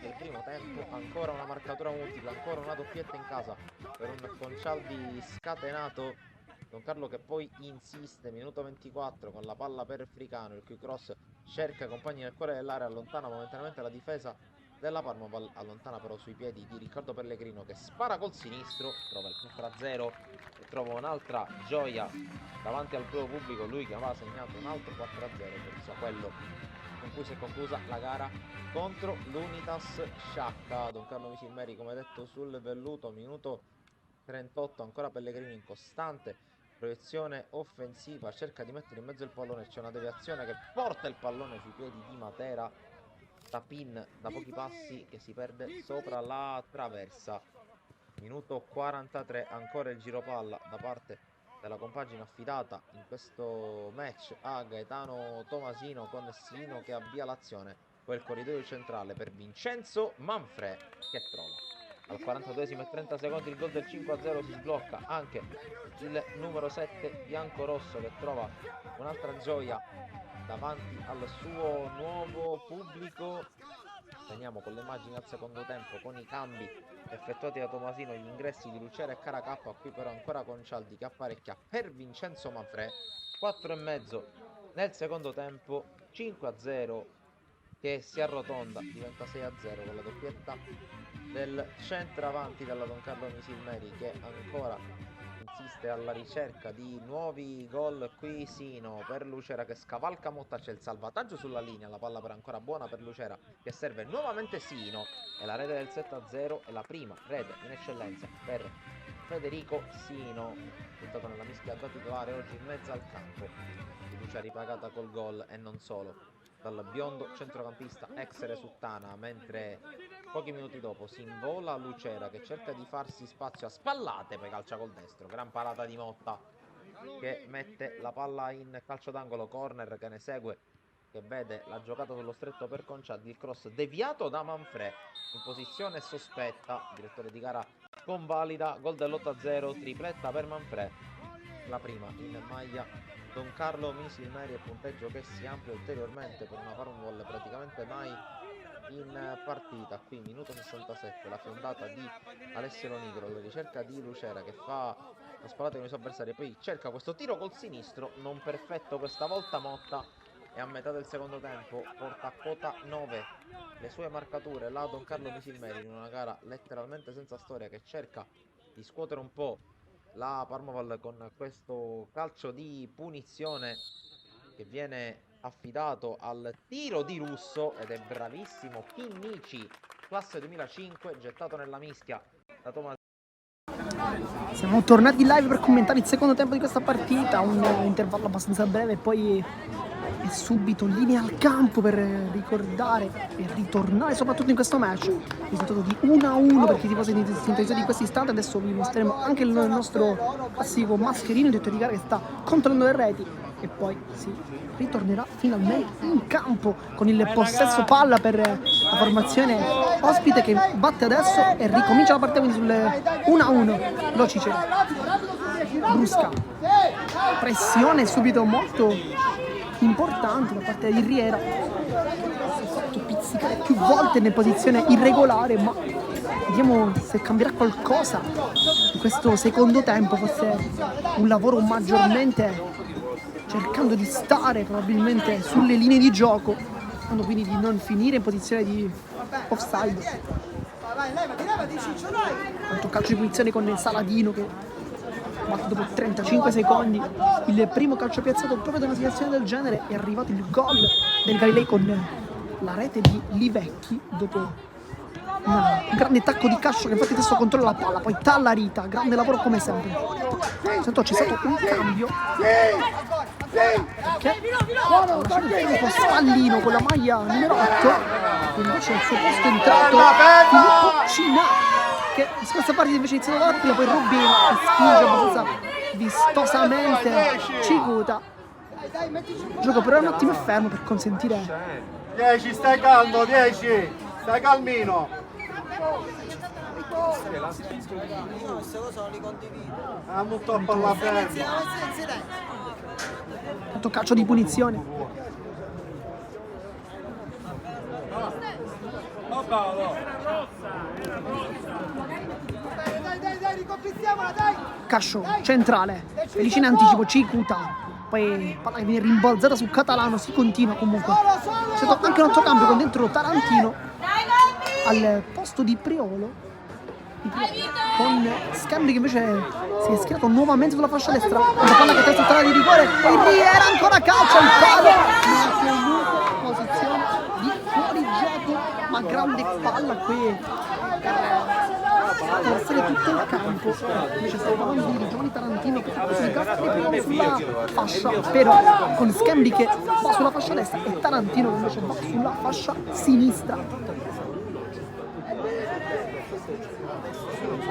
del primo tempo, ancora una marcatura multipla, ancora una doppietta in casa per un Concialdi scatenato. Don Carlo che poi insiste, minuto 24 con la palla per Fricano, il cui cross cerca compagni nel cuore dell'area, allontana momentaneamente la difesa della Parma, allontana però sui piedi di Riccardo Pellegrino che spara col sinistro, trova il 4-0 e trova un'altra gioia davanti al proprio pubblico, lui che aveva segnato un altro 4-0, penso a quello con cui si è conclusa la gara contro l'Unitas Sciacca. Don Carlo Misilmeri, come detto, sul velluto, minuto 38, ancora Pellegrino in costante proiezione offensiva, cerca di mettere in mezzo il pallone, c'è una deviazione che porta il pallone sui piedi di Matera, Tapin da pochi passi che si perde sopra la traversa. Minuto 43, ancora il giro palla da parte della compagine affidata in questo match a Gaetano Tomasino, con Sino che avvia l'azione, poi il corridoio centrale per Vincenzo Manfrè che trova al 42esimo e 30 secondi il gol del 5-0. Si sblocca anche il numero 7 biancorosso che trova un'altra gioia davanti al suo nuovo pubblico. Veniamo con le immagini al secondo tempo, con i cambi effettuati da Tomasino, gli ingressi di Lucera e Caracappa. Qui però ancora Concialdi che apparecchia per Vincenzo Manfrè. 4,5 nel secondo tempo, 5-0 che si arrotonda, diventa 6-0 con la doppietta del centravanti della Don Carlo Misilmeri, che ancora insiste alla ricerca di nuovi gol. Qui Sino per Lucera che scavalca Motta, c'è il salvataggio sulla linea, la palla però ancora buona per Lucera che serve nuovamente Sino e la rete del 7-0 è la prima rete in eccellenza per Federico Sino, buttato nella mischia da titolare oggi in mezzo al campo. Fiducia ripagata col gol e non solo dal biondo centrocampista ex Resuttana, mentre pochi minuti dopo si invola Lucera che cerca di farsi spazio a spallate, poi calcia col destro, gran parata di Motta che mette la palla in calcio d'angolo, corner che ne segue, che vede la giocata sullo stretto per Concialdi, il cross deviato da Manfrè in posizione sospetta, direttore di gara convalida, gol dell'8-0, tripletta per Manfrè, la prima in maglia Don Carlo Misilmeri, e punteggio che si amplia ulteriormente per una Parma praticamente mai in partita. Qui minuto 67, la fiondata di Alessio Lonigro, la ricerca di Lucera che fa la spallata con i suoi avversari, poi cerca questo tiro col sinistro, non perfetto questa volta Motta, e a metà del secondo tempo porta a quota 9 le sue marcature la Don Carlo Misilmeri in una gara letteralmente senza storia, che cerca di scuotere un po' la Parmaval con questo calcio di punizione che viene affidato al tiro di Russo, ed è bravissimo Chinnici, classe 2005, gettato nella mischia da Tomasi. Siamo tornati live per commentare il secondo tempo di questa partita, un intervallo abbastanza breve e poi è subito linea al campo per ricordare e ritornare soprattutto in questo match. Risultato di 1-1 per chi tifosi sintonizzati in questo istante. Adesso vi mostreremo anche il nostro classico mascherino, detto di gara, che sta controllando le reti, e poi si ritornerà finalmente in campo con il possesso palla per la formazione ospite, che batte adesso e ricomincia la partita, quindi sul 1-1. Locice, brusca pressione subito molto importante da parte di Riera, si è fatto pizzicare più volte in posizione irregolare, ma vediamo se cambierà qualcosa in questo secondo tempo, forse un lavoro maggiormente cercando di stare probabilmente sulle linee di gioco, cercando quindi di non finire in posizione di offside. Quanto calcio di punizione con Saladino che batte dopo 35 secondi il primo calcio piazzato proprio da una situazione del genere. È arrivato il gol del Galilei con la rete di Livecchi dopo un grande tacco di Cascio, che infatti adesso controlla la palla, poi Tallarita, grande lavoro come sempre. Intanto c'è stato un cambio perché un po' Spallino con la maglia numero 8 invece al suo posto è entrato Filippo Cina, che in questa partita invece è iniziato l'Aquila, poi Rubino che spinge abbastanza vistosamente Cikuta. Il gioco però un attimo è fermo per consentire 10, stai calmo, 10. Stai calmino. Ah, non troppo alla ferma. tanto calcio di punizione. Dai, riconquistiamola, dai! Cascio centrale, Felice in anticipo, Cikuta. Poi palla che viene rimbalzata su Catalano, si continua comunque. C'è stato anche un altro cambio con dentro Tarantino al posto di Priolo. Con Scambri che invece si è schierato nuovamente sulla fascia destra. La palla che testa tutta di rigore, poi Riera ancora calcio il palo. Ma comunque posizione di fuori gioco, ma grande palla qui. Per essere tutto il campo, invece stavo parlando di Giovanni Tarantino che si gasta sulla fascia, però con Scambri che va sulla fascia destra e Tarantino che invece va sulla fascia sinistra.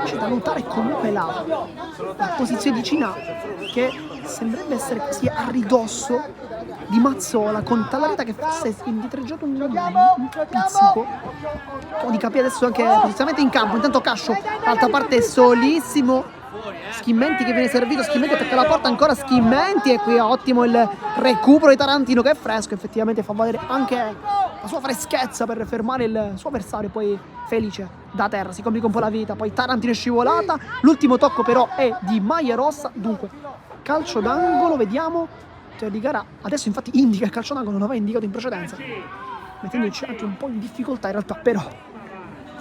C'è da notare comunque la posizione di Cina che sembrerebbe essere così a ridosso di Mazzola, con Tallareta che forse è indietreggiato un pizzico. Un po' di capire adesso anche posizionamento in campo. Intanto Cascio, dall'altra parte solissimo, Schimmenti che viene servito, Schimmenti attacca la porta, ancora Schimmenti, e qui è ottimo il recupero di Tarantino che è fresco, effettivamente fa valere anche la sua freschezza per fermare il suo avversario. Poi Felice da terra si complica un po' la vita, poi Tarantino è scivolata, l'ultimo tocco però è di Maglia Rossa. Dunque calcio d'angolo, vediamo, cioè di gara adesso infatti indica il calcio d'angolo, non aveva indicato in precedenza, mettendoci anche un po' in difficoltà in realtà, però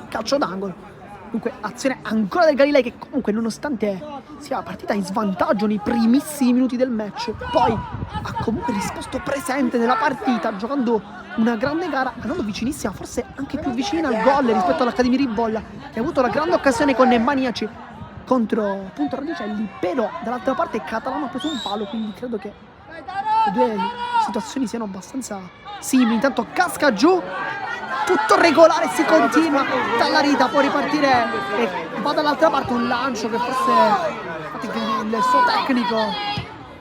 calcio d'angolo. Dunque azione ancora del Galilei che comunque nonostante sia partita in svantaggio nei primissimi minuti del match, poi ha comunque risposto presente nella partita, giocando una grande gara, andando vicinissima, forse anche più vicina al gol rispetto all'Accademia Ribolla, che ha avuto la grande occasione con Maniaci contro appunto Radicelli, però dall'altra parte Catalano ha preso un palo, quindi credo che le due situazioni siano abbastanza simili. Intanto casca giù, tutto regolare, si continua, Tallarita può ripartire e va dall'altra parte, un lancio che forse il suo tecnico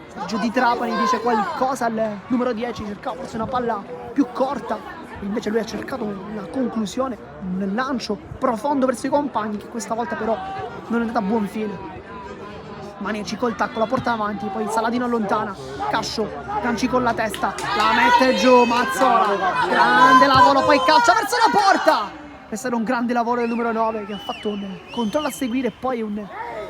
Sergio Di Trapani dice qualcosa al numero 10, cercava forse una palla più corta, invece lui ha cercato una conclusione, un lancio profondo verso i compagni che questa volta però non è andata a buon fine. Maniaci col tacco, la porta avanti, poi Saladino allontana, Cascio, Ganci con la testa, la mette giù, Mazzola, grande lavoro, poi calcia verso la porta. Questo era un grande lavoro del numero 9 che ha fatto un controllo a seguire e poi un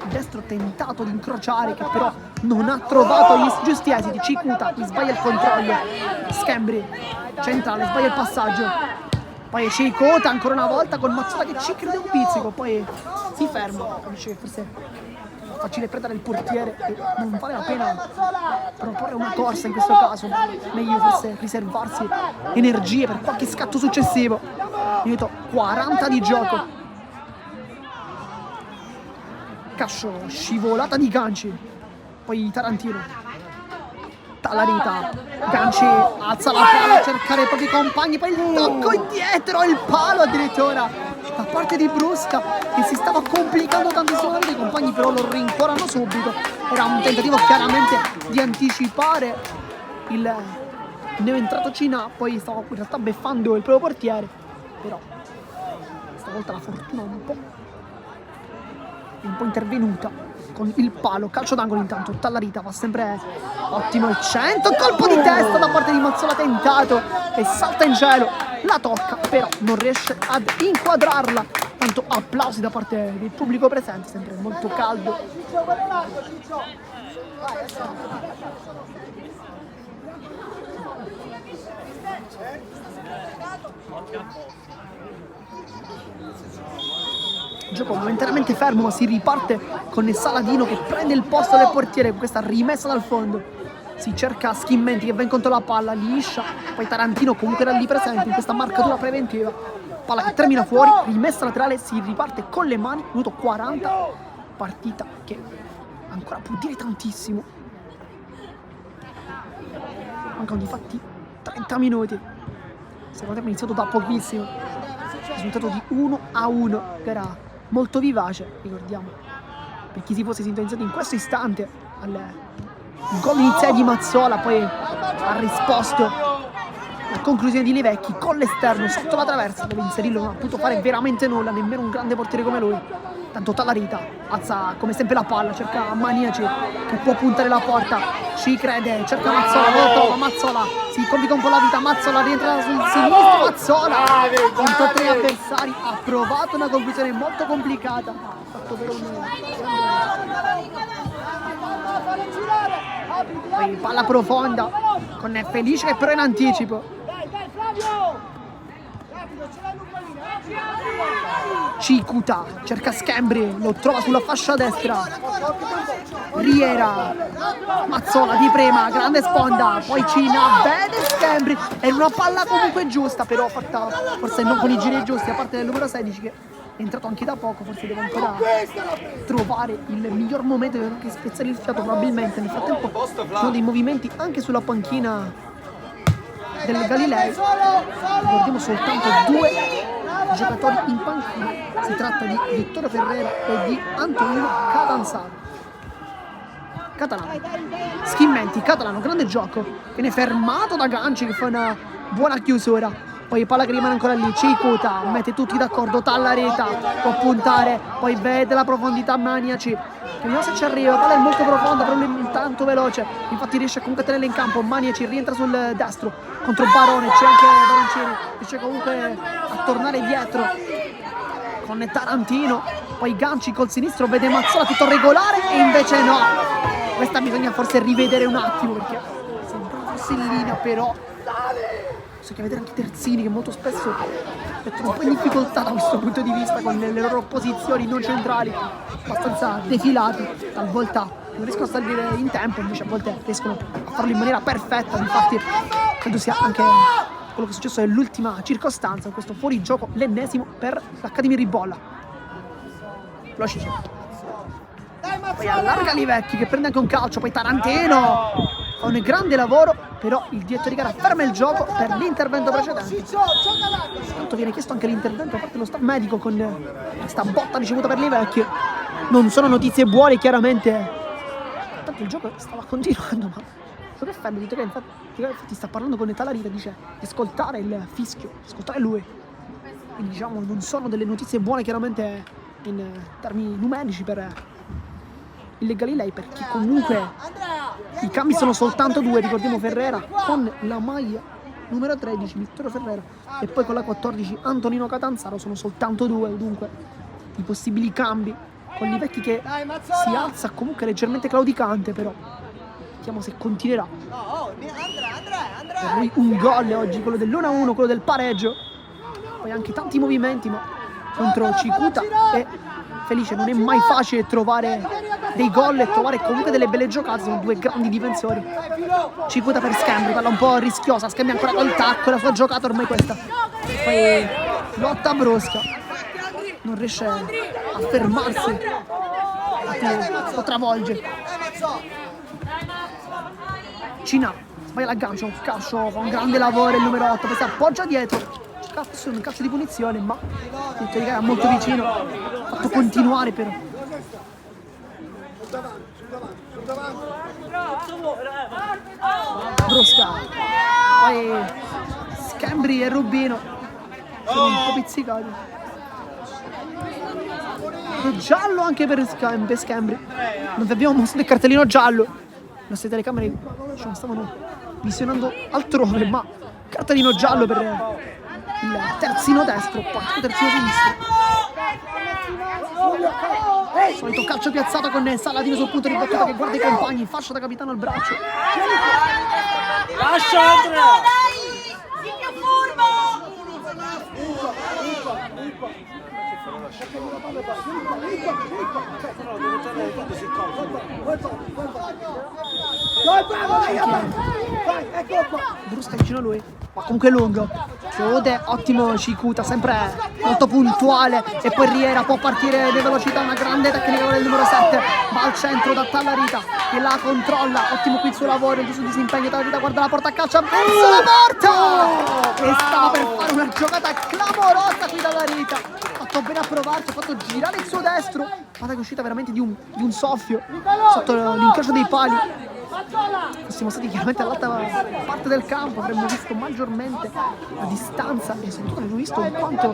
destro tentato di incrociare che però non ha trovato gli giusti esiti. Cikuta, qui sbaglia il controllo, Scambri, centrale, sbaglia il passaggio, poi Cikuta ancora una volta con Mazzola che ci crede un pizzico, poi si ferma, dice che forse facile prendere il portiere e non vale la pena proporre una corsa in questo caso, meglio forse riservarsi energie per qualche scatto successivo. Minuto 40 di gioco, Cascio, scivolata di Ganci, poi Tarantino, Tallarita, Ganci alza la palla a cercare i propri compagni, poi il tocco indietro, il palo addirittura da parte di Brusca che si stava complicando tantissimo, i compagni però lo rincorano subito. Era un tentativo chiaramente di anticipare il neoentrato Cina, poi stava in realtà beffando il proprio portiere, però stavolta la fortuna è un po' intervenuta con il palo. Calcio d'angolo intanto, Tallarita va sempre ottimo il centro, colpo di testa da parte di Mazzola tentato e salta in cielo, la tocca però non riesce ad inquadrarla. Tanto applausi da parte del pubblico presente, sempre molto caldo. Gioco momentaneamente fermo, ma si riparte con il Saladino che prende il posto del portiere con questa rimessa dal fondo. Si cerca Schimmenti che va incontro la palla, liscia, poi Tarantino comunque era lì presente in questa marcatura preventiva. Palla che termina fuori, rimessa laterale, si riparte con le mani, minuto 40, partita che ancora può dire tantissimo. Mancano di fatti 30 minuti. secondo me è iniziato da pochissimo, risultato di 1-1, gara molto vivace, ricordiamo, per chi si fosse sintonizzato in questo istante al gol iniziale di Mazzola, poi ha risposto la conclusione di Livecchi con l'esterno sotto la traversa, dove inserirlo non ha potuto fare veramente nulla, nemmeno un grande portiere come lui. Tanto Tallarita alza come sempre la palla, cerca Maniaci che può puntare la porta, ci crede, cerca Mazzola, non lo trova, Mazzola si complica un po' la vita, Mazzola rientra sul sinistro, Mazzola contro 3 avversari, ha provato una conclusione molto complicata, ha fatto per poi palla profonda con Felice che però è in anticipo. Cicuta cerca Schembri, lo trova sulla fascia destra, Riera, Mazzola di prima, grande sponda, poi Cina, bene Schembri, è una palla comunque giusta, però fatta forse non con i giri giusti, a parte del numero 16 che è entrato anche da poco, forse deve ancora trovare il miglior momento per spezzare il fiato probabilmente. Nel frattempo ci sono dei movimenti anche sulla panchina del Galilei, ricordiamo soltanto 2 giocatori in panchina, si tratta di Vittorio Ferrera e di Antonino Catalano. Schimmenti, Catalano, grande gioco, viene fermato da Ganci che fa una buona chiusura, poi palla che rimane ancora lì, Cicuta mette tutti d'accordo, Tallareta può puntare, poi vede la profondità Maniaci, vediamo se ci arriva, la palla è molto profonda però lui è tanto veloce, infatti riesce comunque a tenerla in campo, Maniaci rientra sul destro contro Barone, c'è anche Baroncini, riesce comunque a tornare dietro con Tarantino, poi Ganci col sinistro vede Mazzola tutto regolare e invece no, questa bisogna forse rivedere un attimo perché sembrava fosse in linea, però bisogna vedere anche i terzini che molto spesso mettono un po' in difficoltà da questo punto di vista con le loro posizioni non centrali abbastanza defilati, talvolta non riescono a salire in tempo, invece a volte riescono a farlo in maniera perfetta, infatti credo sia anche quello che è successo nell'ultima circostanza, questo fuorigioco, l'ennesimo per l'Accademia Ribolla. Locic poi allarga Livecchi che prende anche un calcio, poi Tarantino fa un grande lavoro, però il direttore di gara ferma il gioco per l'intervento precedente. Tanto viene chiesto anche l'intervento da parte dello staff medico con questa botta ricevuta per Livecchi. Non sono notizie buone chiaramente, tanto il gioco stava continuando, ma quello che fermo che infatti sta parlando con Tallarita, dice di ascoltare il fischio, ascoltare lui, quindi diciamo non sono delle notizie buone chiaramente in termini numerici per il Galilei, perché comunque i cambi sono soltanto 2, ricordiamo Ferrera con la maglia numero 13 Vittorio Ferrera e poi con la 14 Antonino Catanzaro, sono soltanto 2 dunque i possibili cambi, con Livecchi che si alza comunque leggermente claudicante, però vediamo se continuerà. Per lui un gol oggi, quello dell'1-1, quello del pareggio, poi anche tanti movimenti, ma contro Cicuta e Felice non è mai facile trovare dei gol e trovare comunque delle belle giocate, sono 2 grandi difensori. Cicuta per Schembri, palla un po' rischiosa, Schembri ancora col tacco, la sua giocata ormai questa, poi lotta brusca, non riesce a fermarsi, lo travolge. Cina sbaglia l'aggancio, Cascio fa un grande lavoro il numero 8, poi si appoggia dietro, cerca un calcio di punizione, ma il è molto vicino, ha fatto continuare però. Brusca, poi Schembri e Rubino sono un po' pizzicati. Giallo anche per Schembri, non vi abbiamo mostrato il cartellino giallo, le nostre telecamere stavano visionando altrove, ma cartellino giallo per il terzino destro, poi il terzino sinistro. Solito calcio piazzato con Saladino sul punto di battuta che guarda i compagni, fascia da capitano al braccio. Lascia Andrea! Sii più furbo! Brusca vicino a lui, ma comunque lungo. Chiude, ottimo Cikuta, sempre molto puntuale. E poi Riera può partire di velocità, una grande tecnica del numero 7. Va al centro da Tallarita, che la controlla. Ottimo qui il suo lavoro, il suo disimpegno. Tallarita guarda la porta a calcio, verso la porta! E stava per fare una giocata clamorosa qui Tallarita. Ha fatto bene a provarci, ha fatto girare il suo destro. Guarda che è uscita veramente di un soffio sotto l'incrocio dei pali. Siamo stati chiaramente all'alta parte del campo, avremmo visto maggiormente la distanza e soprattutto avremmo visto quanto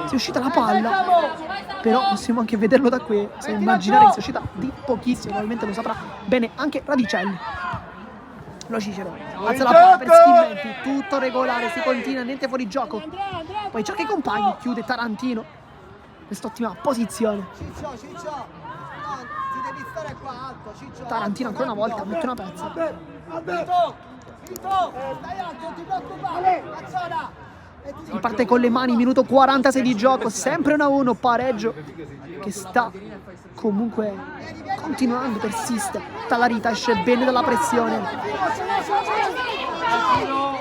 sia uscita la palla, però possiamo anche vederlo da qui, possiamo immaginare che sia uscita di pochissimo, probabilmente lo saprà bene anche Radicelli. Lo Cicero, alza la palla per Schimenti, tutto regolare, si continua, niente fuori gioco, poi cerca i compagni, chiude Tarantino, quest'ottima posizione. Tarantino ancora una volta mette una pezza. Riparte con le mani, minuto 46 di gioco, sempre 1-1, pareggio che sta comunque continuando, persiste. Tallarita esce bene dalla pressione.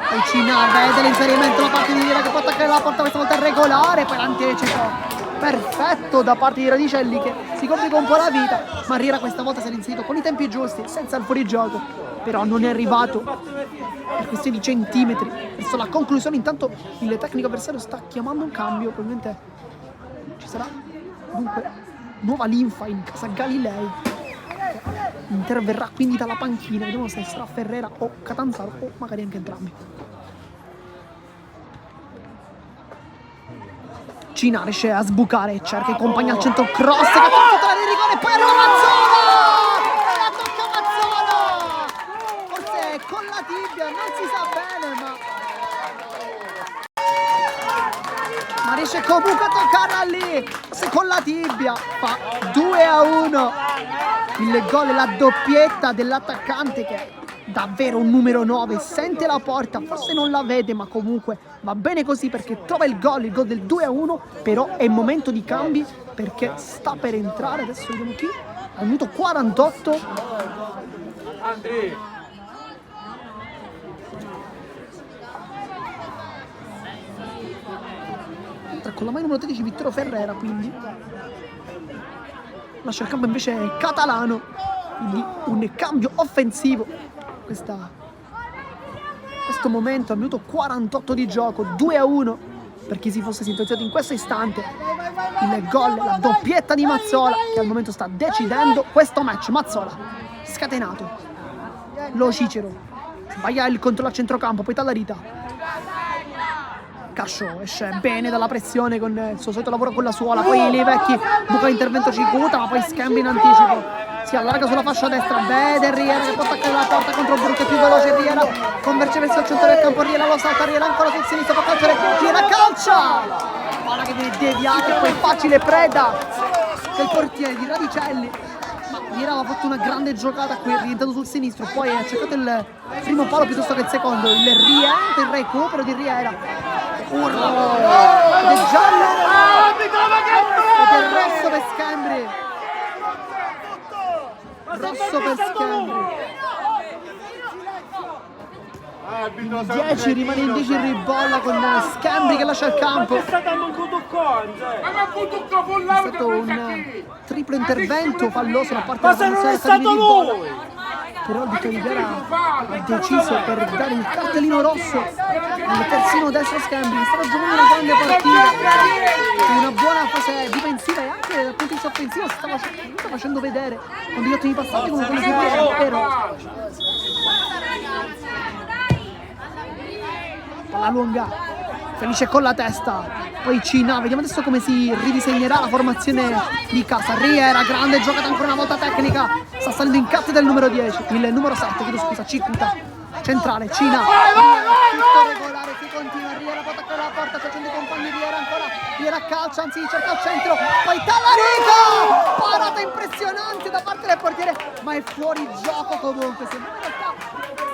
Poi Cina vede l'inserimento da parte di Riera che può attaccare la porta, questa volta è regolare, poi l'anticipo perfetto da parte di Radicelli che si complica un po' la vita, ma Riera questa volta si è inserito con i tempi giusti, senza il fuorigioco, però non è arrivato per questioni di centimetri verso la conclusione. Intanto il tecnico avversario sta chiamando un cambio, probabilmente ci sarà dunque nuova linfa in casa Galilei, che interverrà quindi dalla panchina. Vediamo se sarà Ferrera o Catanzaro o magari anche entrambi. Cina riesce a sbucare, cerca i compagni al centro, cross che fa tutta la di rigore, poi arriva Mazzola! E la tocca Mazzola! Forse con la tibia, non si sa bene, ma riesce comunque a toccarla lì, forse con la tibia, fa 2-1. Il gol è la doppietta dell'attaccante che è davvero un numero 9, sente la porta, forse non la vede, ma comunque va bene così perché trova il gol del 2-1, però è momento di cambi perché sta per entrare, adesso vediamo chi, al minuto 48. Entra con la mano numero 13 Vittorio Ferrera, quindi lascia il campo invece Catalano, quindi un cambio offensivo. Questo momento al minuto 48 di gioco, 2-1 per chi si fosse sintonizzato in questo istante. Il gol, la doppietta di Mazzola che al momento sta decidendo questo match. Mazzola scatenato, Lo Cicero sbaglia il controllo a centrocampo, poi Tallarita. Cascio esce bene dalla pressione con il suo solito lavoro con la suola, poi Lei Vecchi buca l'intervento Cikuta, ma poi scambia in anticipo, si allarga sulla fascia destra, vede Riera che può attaccare la porta contro Brut, è più veloce Riera, converge verso il centro del campo, Riera lo salta, Riera ancora sul sinistro, può calciare, Riera calcia! Palla che viene deviata e poi facile preda del portiere di Radicelli, ma Riera aveva fatto una grande giocata qui, rientrato sul sinistro, poi ha cercato il primo palo piuttosto che il secondo, il recupero di Riera. Urlo ed è giallo ed è rosso per Scambri, rosso per Scambri. 10 rimane in 10 in ribolla con Scambri che lascia il campo. È stato un triplo intervento falloso da parte della difesa di Ribolla, però il Riera ha deciso per dare il cartellino rosso al terzino destro Scambri. Stava giocando una grande partita, una buona fase difensiva e anche dal punto di vista offensivo si stava facendo vedere con degli ottimi passaggi come quello di Riera, però palla lunga, Felice con la testa, poi Cina, vediamo adesso come si ridisegnerà la formazione di casa. Riera, grande giocata ancora una volta tecnica, sta salendo in catti del numero 10, il numero 7, chiedo scusa, Cikuta, centrale, Cina, tutto regolare, si continua, Riera può attaccare la porta, facendo i compagni, Riera ancora, Riera calcia, anzi cerca il centro, poi Tallarita, parata impressionante da parte del portiere, ma è fuori gioco comunque, sembra in realtà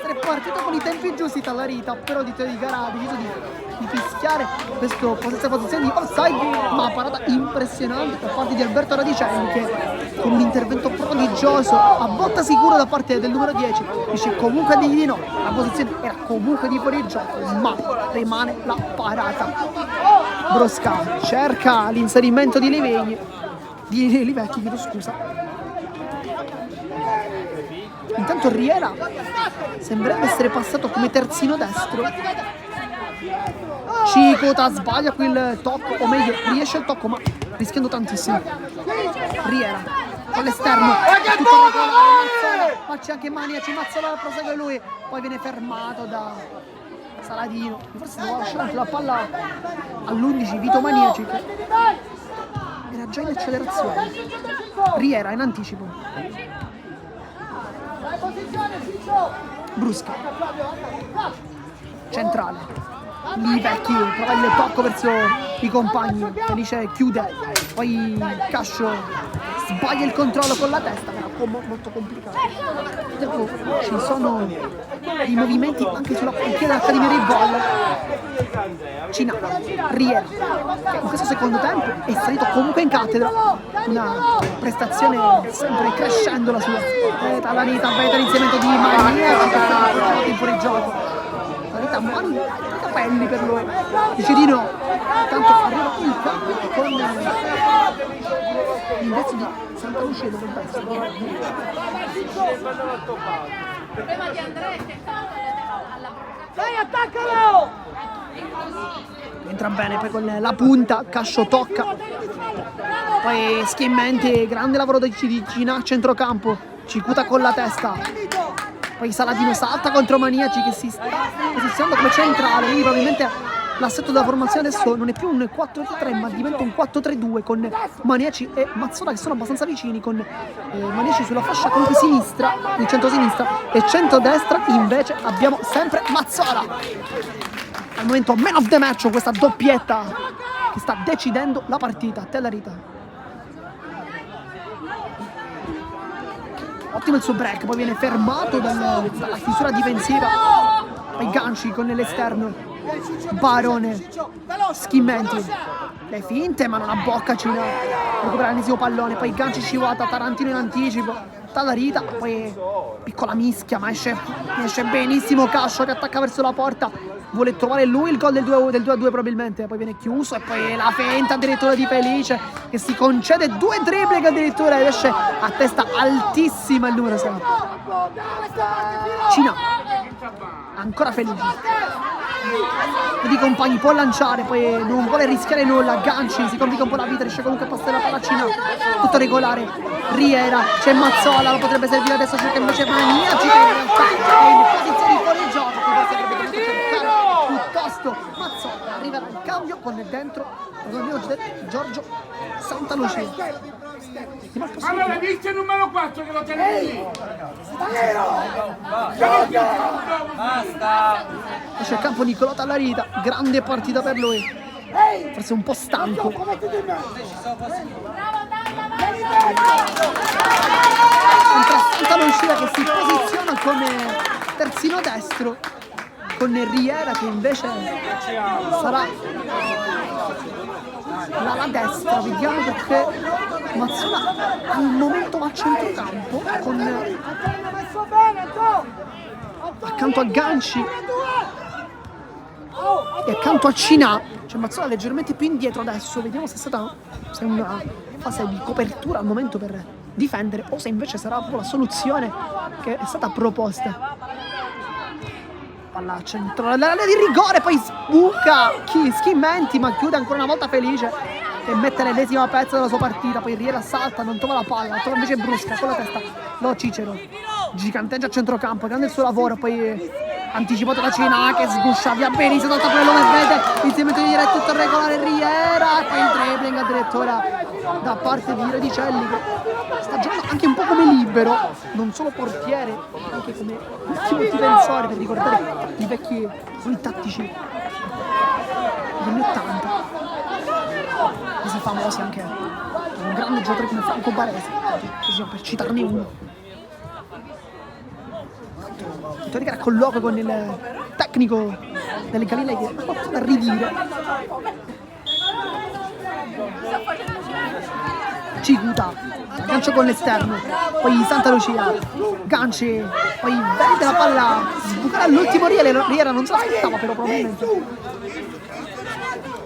essere partito con i tempi giusti Tallarita, però di teoria di gara ha deciso di fischiare questa posizione di offside, ma parata impressionante da parte di Alberto Radicelli, che con un intervento prodigioso a botta sicura da parte del numero 10 dice comunque di no, la posizione era comunque di fuorigioco, ma rimane la parata. Brosca cerca l'inserimento di Livecchi, chiedo scusa. Intanto Riera sembrerebbe essere passato come terzino destro. Cicuta sbaglia qui il tocco, o meglio riesce il tocco ma rischiando tantissimo. Riera con l'esterno, tutto regolare, Mazzola, ma c'è anche Maniaci, Mazzola prosegue lui, poi viene fermato da Saladino, forse doveva lasciare anche la palla all'11 Vito Maniaci, che era già in accelerazione. Riera in anticipo. Brusca centrale, Livecchi prova il tocco verso i compagni, Felice chiude, poi Cascio sbaglia il controllo con la testa, era molto complicato. Ci sono i movimenti anche sulla panchina dell'Accademia Ribolla. Cina, Riera, che in questo secondo tempo è salito comunque in cattedra, una prestazione sempre crescendo la sua. Tallarita vede l'inserimento di Maniaci che sta portando in fuorigioco. Tallarita mani i capelli per lui, dice di no, tanto arriva il campo con l'indirizzo di Santa Lucia dovrebbe essere. Il problema di Andrea è che alla Dai, attaccalo! Entra bene poi con la punta, Cascio tocca, poi Schimmenti, grande lavoro di Cina a centrocampo, Cicuta con la testa, poi Saladino salta contro Maniaci che si sta posizionando come centrale, quindi probabilmente l'assetto della formazione adesso non è più un 4-3 ma diventa un 4-3-2 con Maniaci e Mazzola che sono abbastanza vicini, con Maniaci sulla fascia comunque sinistra, il centro-sinistra, e centro-destra invece abbiamo sempre Mazzola. Al momento man of the match questa doppietta che sta decidendo la partita. Tallarita, ottimo il suo break, poi viene fermato dalla chiusura difensiva, poi Ganci con l'esterno, Barone, Schimmenti, le finte ma non abbocca Cina, recupera l'ennesimo pallone, poi Ganci scivolata, Tarantino in anticipo, Tallarita, poi piccola mischia ma esce benissimo Cascio che attacca verso la porta, vuole trovare lui il gol del 2-2 probabilmente, poi viene chiuso e poi la feinta addirittura di Felice che si concede 2 dribbling addirittura ed esce a testa altissima il numero 6. Cina, ancora Felice, vedi i compagni, può lanciare, poi non vuole rischiare nulla, Ganci si complica un po' la vita, riesce comunque a passare la palla a Cina, tutto regolare. Riera, c'è Mazzola, lo potrebbe servire adesso, cerca invece Maniaci che in realtà è in posizione di fuorigioco, che forse avrebbe dovuto cercare piuttosto. Mazzola arriverà il cambio con dentro Giorgio Santalucia. Allora dice il numero 4 che lo tiene lì. Basta! Esce al campo Nicolò Tallarita, grande partita per lui, forse un po' stanco. Entra Santalucia che si posiziona come terzino destro, con Riera che invece sarà l'ala destra. Vediamo perché Mazzola al momento va a centrocampo con accanto a Ganci e accanto a Cina. C'è Mazzola leggermente più indietro adesso, vediamo se è stata una fase di copertura al momento per difendere o se invece sarà proprio la soluzione che è stata proposta. Palla al centro dell'area di rigore, poi sbuca Schimmenti ma chiude ancora una volta Felice e mette l'ennesima pezza della sua partita. Poi Riera salta, non trova la palla, trova invece Brusca con la testa, no, Cicero giganteggia a centrocampo, grande il suo lavoro, poi anticipato da Cina che sguscia via benissimo dal tapellone, vede l'inserimento di Riera, tutto regolare Riera, e poi il dribbling addirittura da parte di Radicelli che sta giocando anche un po' come libero, non solo portiere, anche come ultimo difensore, per ricordare i vecchi ruoli tattici degli anni 80, così famosi anche un grande giocatore come Franco Baresi, così per citarne uno. in teoria era colloquio con il tecnico delle Galilei che ha fatto da ridire. Ciguta, gancio con l'esterno, poi Santa Lucia, ganci, poi vede la palla sbucare all'ultimo Riera non se l'aspettava però probabilmente.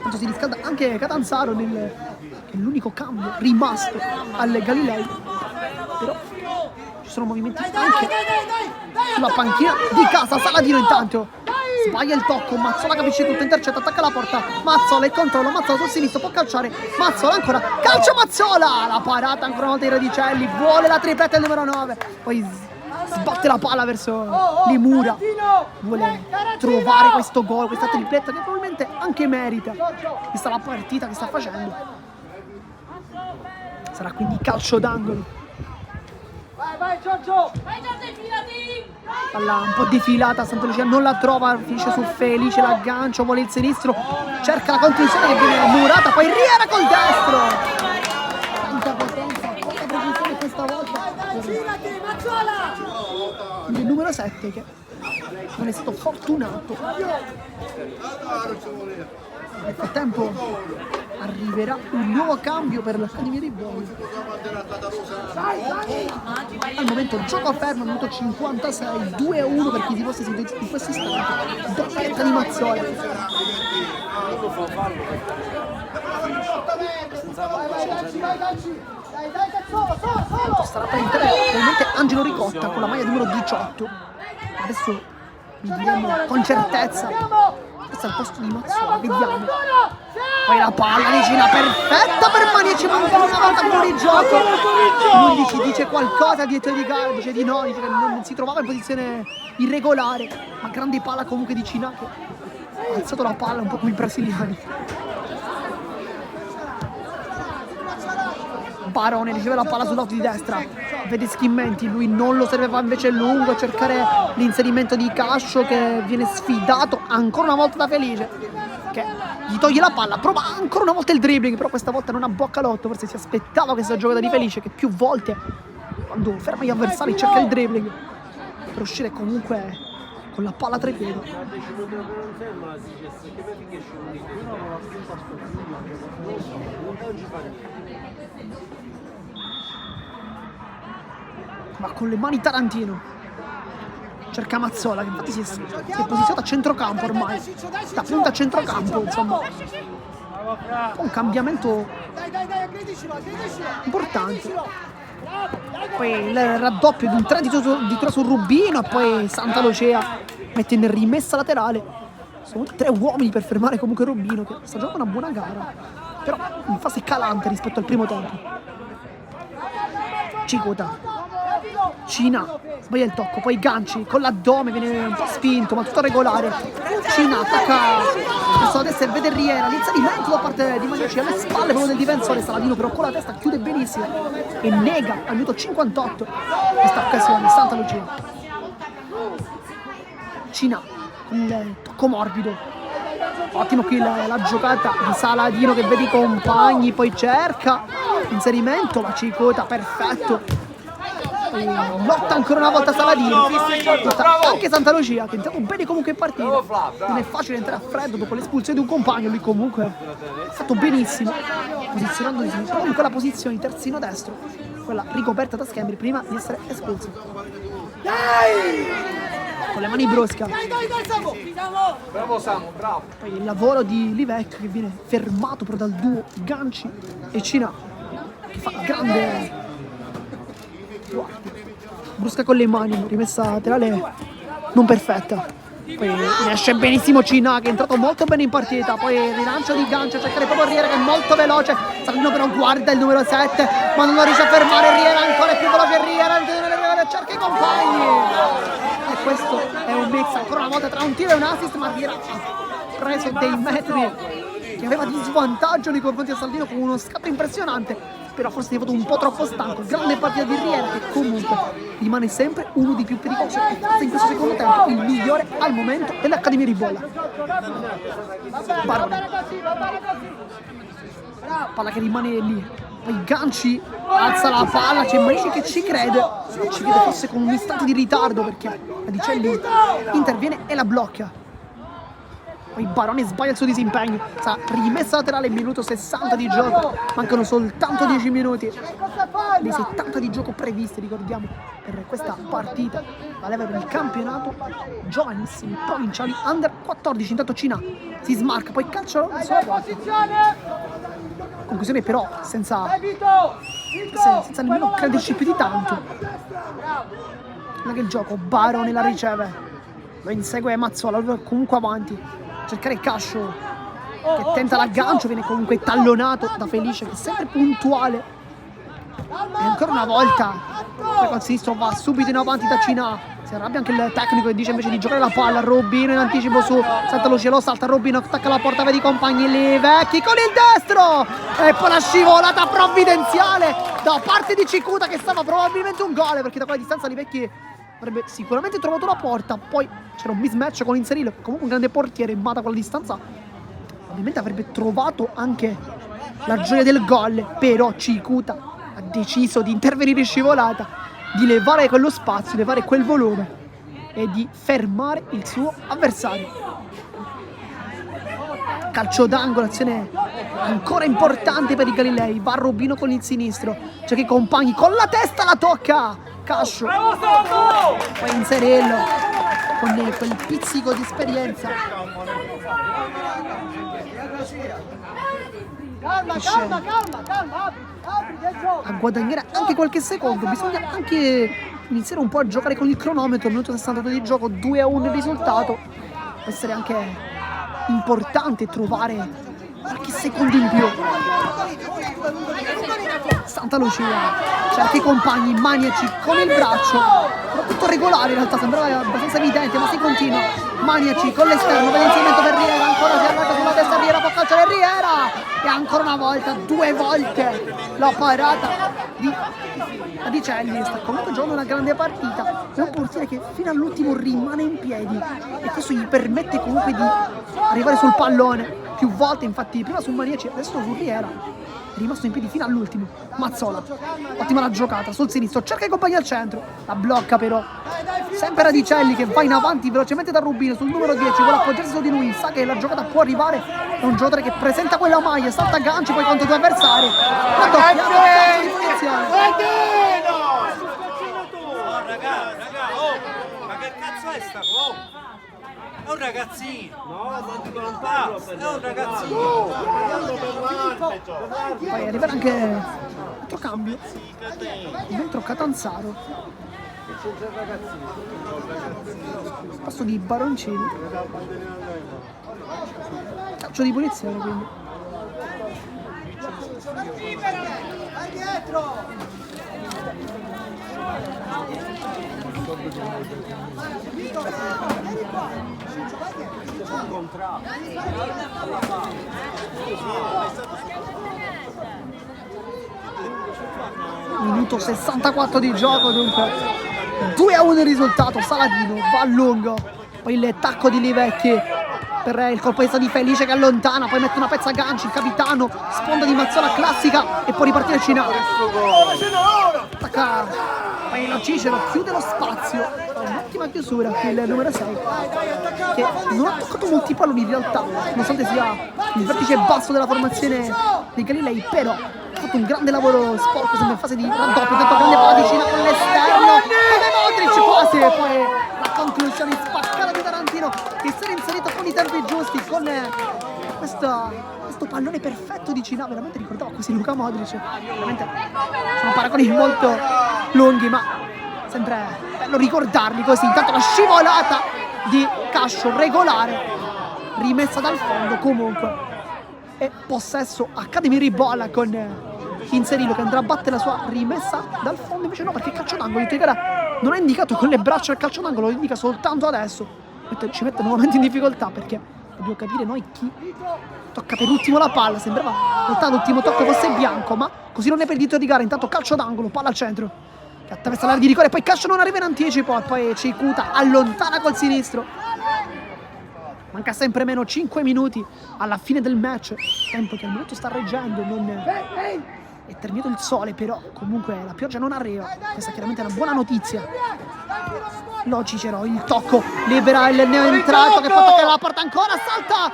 Tanto si riscalda anche Catanzaro che è l'unico cambio rimasto alle Galilei, però ci sono movimenti anche sulla panchina di casa. Saladino intanto sbaglia il tocco, Mazzola capisce tutto, intercetta, attacca la porta, Mazzola il controllo, Mazzola sul sinistro, può calciare, Mazzola ancora, calcio Mazzola, la parata ancora una volta di Radicelli, vuole la tripletta il numero 9, poi sbatte la palla verso Limura, vuole trovare questo gol, questa tripletta che probabilmente anche merita, vista la partita che sta facendo. Sarà quindi calcio d'angolo. Vai Giorgio! Vai Giorgio, infilati! Palla un po' defilata, Santa Lucia non la trova, finisce su Felice, l'aggancio, vuole il sinistro, cerca la conclusione che viene murata, poi Riera col destro! Tanta potenza, poca precisione questa volta. Il numero 7 che non è stato fortunato. Nel frattempo arriverà un nuovo cambio per l'Accademia dei Buoni. Al momento gioco fermo, minuto 56, 2-1 per chi si fosse sentito in questo istante. Doppietta di Mazzola. Starà per entrare probabilmente Angelo Ricotta con la maglia numero 18. Adesso vi diremo con certezza. Questo è il posto di Mazzola, vediamo. Poi la palla vicina perfetta per Manici, ma ancora una volta fuori gioco. L'11 dice qualcosa dietro di gara, dice di no, dice che non si trovava in posizione irregolare, ma grande palla comunque di Cina che ha alzato la palla un po' come i brasiliani. Barone riceve la palla sul lato di destra, vede Schimmenti, lui non lo serveva invece lungo a cercare l'inserimento di Cascio che viene sfidato ancora una volta da Felice che gli toglie la palla, prova ancora una volta il dribbling, però questa volta non abbocca l'otto, forse si aspettava questa giocata di Felice che più volte quando ferma gli avversari cerca il dribbling per uscire comunque con la palla tra i piedi. Ma con le mani Tarantino cerca Mazzola che infatti si è posizionato a centrocampo ormai, sta punta a centrocampo, insomma un cambiamento importante. Poi il raddoppio di un 3 di tura su Rubino e poi Santa Lucia mette in rimessa laterale. Sono 3 uomini per fermare comunque Rubino che sta giocando una buona gara, però in fase calante rispetto al primo tempo. Ciguta, Cina sbaglia il tocco, poi Ganci con l'addome viene un po' spinto ma tutto regolare. Cina attacca verso la destra e vede Riera, l'inserimento da parte di Manici alle spalle proprio del difensore. Saladino però con la testa chiude benissimo e nega al minuto 58 questa occasione. Santa Lucia, Cina con il tocco morbido, ottimo qui la giocata di Saladino che vede i compagni, poi cerca l'inserimento, la Ciguta, perfetto. Lotta ancora una volta Saladino, lotta anche Santa Lucia che è entrato bene comunque in partita. Non è facile entrare a freddo dopo l'espulsione di un compagno, lui comunque è stato benissimo posizionandosi proprio in quella posizione di terzino destro, quella ricoperta da Schembri prima di essere espulso. Con le mani Brosca, Bravo Samu, bravo. poi il lavoro di Livec che viene fermato però dal duo Ganci e Cina che fa grande. Brusca con le mani, rimessa laterale non perfetta. Poi riesce benissimo Cina che è entrato molto bene in partita. Poi il rilancio di Gancio, cercare proprio Riera che è molto veloce. Saladino però guarda il numero 7 ma non lo riesce a fermare. Riera ancora più veloce, Riera cerca i compagni. E questo è un mix ancora una volta tra un tiro e un assist, ma Riera ha preso dei metri che aveva di svantaggio nei confronti di Saladino con uno scatto impressionante. Però forse è diventato un po' troppo stanco. Grande partita di Riera che comunque rimane sempre uno dei più pericolosi e forse in questo secondo tempo il migliore al momento dell'Accademia di Bolla. Barone, palla che rimane lì poi Ganci alza la palla, c'è Manici che ci crede forse con un istante di ritardo perché Radicelli interviene e la blocca. Poi Barone sbaglia il suo disimpegno, rimessa laterale, minuto 60 di gioco, mancano soltanto 10 minuti dei 70 di gioco previsti, ricordiamo, per questa partita, valeva per il campionato giovanissimi provinciali under 14. Intanto Cina si smarca, poi calcio conclusione però senza nemmeno crederci più di tanto. Non è che il gioco, Barone la riceve, lo insegue Mazzola, lo comunque avanti, cercare Cascio che tenta l'aggancio, viene comunque tallonato da Felice che è sempre puntuale e ancora una volta poi col sinistro va subito in avanti da Cina, si arrabbia anche il tecnico che dice invece di giocare la palla. Robino in anticipo su Santa Lucia, lo salta Robino, attacca la porta, vedi i compagni lì, Vecchi con il destro e poi la scivolata provvidenziale da parte di Cicuta che stava probabilmente un gol perché da quella distanza Li Vecchi avrebbe sicuramente trovato la porta, poi c'era un mismatch con Inserillo, comunque un grande portiere, ma da quella distanza ovviamente avrebbe trovato anche la gioia del gol, però Cicuta ha deciso di intervenire in scivolata, di levare quello spazio, levare quel volume e di fermare il suo avversario. Calcio d'angolo, azione ancora importante per i Galilei, va Rubino con il sinistro, c'è che i compagni con la testa la tocca Cascio, poi Inserello con quel pizzico di esperienza Calma, a guadagnare anche qualche secondo. Bisogna anche iniziare un po' a giocare con il cronometro. Minuto 62 di gioco, 2-1 il risultato. Può essere anche importante trovare qualche secondo in più. Santa Lucia cerca i compagni maniaci con il braccio, però tutto regolare in realtà, sembrava abbastanza evidente, ma si continua. Maniaci con l'esterno, vede l'inserimento per Riera, ancora si arranca sulla testa Riera, può calciare Riera e ancora una volta, 2 volte la parata di Radicelli. Sta comunque giocando una grande partita, è un portiere che fino all'ultimo rimane in piedi e questo gli permette comunque di arrivare sul pallone più volte, infatti prima su Maniaci, adesso su Riera. È rimasto in piedi fino all'ultimo. Mazzola, ottima la giocata sul sinistro, cerca i compagni al centro, la blocca però sempre Radicelli che va in avanti velocemente da Rubino sul numero 10, vuole appoggiarsi su di lui, sa che la giocata può arrivare, è un giocatore che presenta quella maglia, salta a ganci poi contro 2 avversari, la doppia di punizione. Ma che cazzo è sta cosa? È un ragazzino! No, non passa! È un ragazzino! Poi arriverà anche altro cambio dentro Catanzaro, passo di Baroncini, calcio di punizione quindi. Vai dietro! Minuto 64 di gioco, dunque 2-1 il risultato. Saladino va a lungo, poi il tacco di Livecchi per il colpo di Felice che allontana, poi mette una pezza a ganci, il capitano, sponda di Mazzola classica e può ripartire Cina. Attacca, poi la Cicero chiude lo spazio, un'ottima chiusura il numero 6 che non ha toccato molti palloni in realtà, nonostante sia il vertice basso della formazione dei Galilei, però ha fatto un grande lavoro sporco, sembra in fase di raddoppio, tanto grande palla di Cina con l'esterno, come Modric quasi, e poi la conclusione spaccata di Tarantino che si è inserito con i tempi giusti, con questo pallone perfetto di Cina, veramente ricordava quasi Luka Modric, veramente sono paragoni molto lunghi ma sempre bello ricordarli così. Intanto la scivolata di Cascio regolare, rimessa dal fondo comunque, e possesso Academy Ribolla con Inserillo che andrà a battere la sua rimessa dal fondo, invece no, perché il calcio d'angolo in gara non ha indicato con le braccia il calcio d'angolo, lo indica soltanto adesso, ci mette nuovamente in difficoltà perché dobbiamo capire noi chi tocca per ultimo la palla. Sembrava in realtà l'ultimo tocco fosse bianco, ma così non è per il dito di gara. Intanto calcio d'angolo, palla al centro che attraversa l'area di rigore, poi Cascio non arriva in anticipo e poi Cicuta allontana col sinistro. Manca sempre meno 5 minuti alla fine del match, tempo che al momento sta reggendo, non è terminato il sole, però comunque la pioggia non arriva. Questa chiaramente è una buona notizia. No, Cicero, il tocco, libera il neoentrato che può attaccare la porta ancora, salta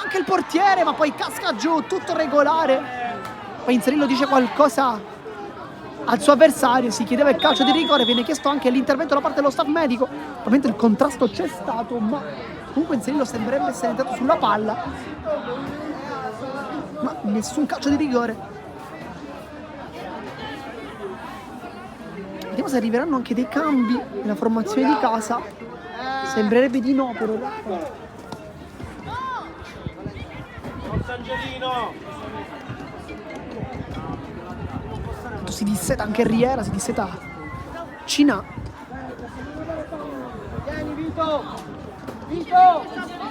anche il portiere, ma poi casca giù, tutto regolare. Poi Inzerillo dice qualcosa al suo avversario, si chiedeva il calcio di rigore, viene chiesto anche l'intervento da parte dello staff medico. Ovviamente il contrasto c'è stato, ma comunque Inzerillo sembrerebbe essere entrato sulla palla, ma nessun calcio di rigore. Vediamo se arriveranno anche dei cambi nella formazione di casa. Sembrerebbe di no, però. Si disseta anche Riera, si disseta Cina.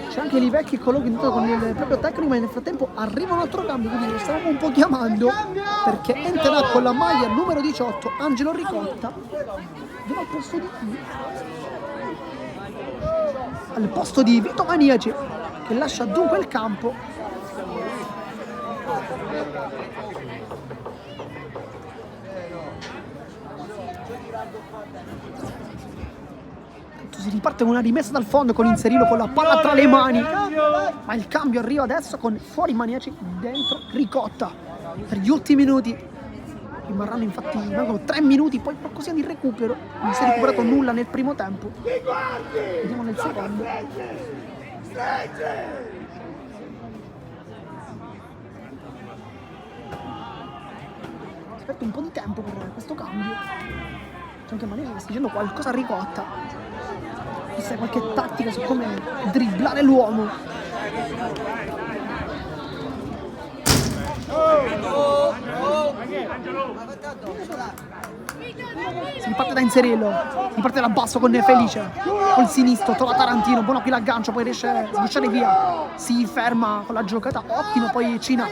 C'è anche Livecchi colloquiato con il proprio tecnico, ma nel frattempo arriva un altro cambio, quindi lo stavamo un po' chiamando, perché entrerà con la maglia numero 18 Angelo Ricotta. Dove al posto di chi? Al posto di Vito Maniaci, che lascia dunque il campo. Si riparte con una rimessa dal fondo con Inzerillo con la palla tra le mani, ma il cambio arriva adesso con fuori Maniaci, dentro Ricotta per gli ultimi minuti. Rimarranno infatti, mancano 3 minuti, poi qualcosa di recupero. Non si è recuperato nulla nel primo tempo, vediamo nel secondo. Aspetta un po' di tempo per questo cambio. C'è anche Maniaci che sta dicendo qualcosa a Ricotta. Chissà qualche tattica su come dribblare l'uomo. Si riparte da Inzerillo, riparte da basso con Felice, col sinistro, trova Tarantino, buono qui l'aggancio, poi riesce a sbucciare via, si ferma con la giocata, ottimo, poi Cina.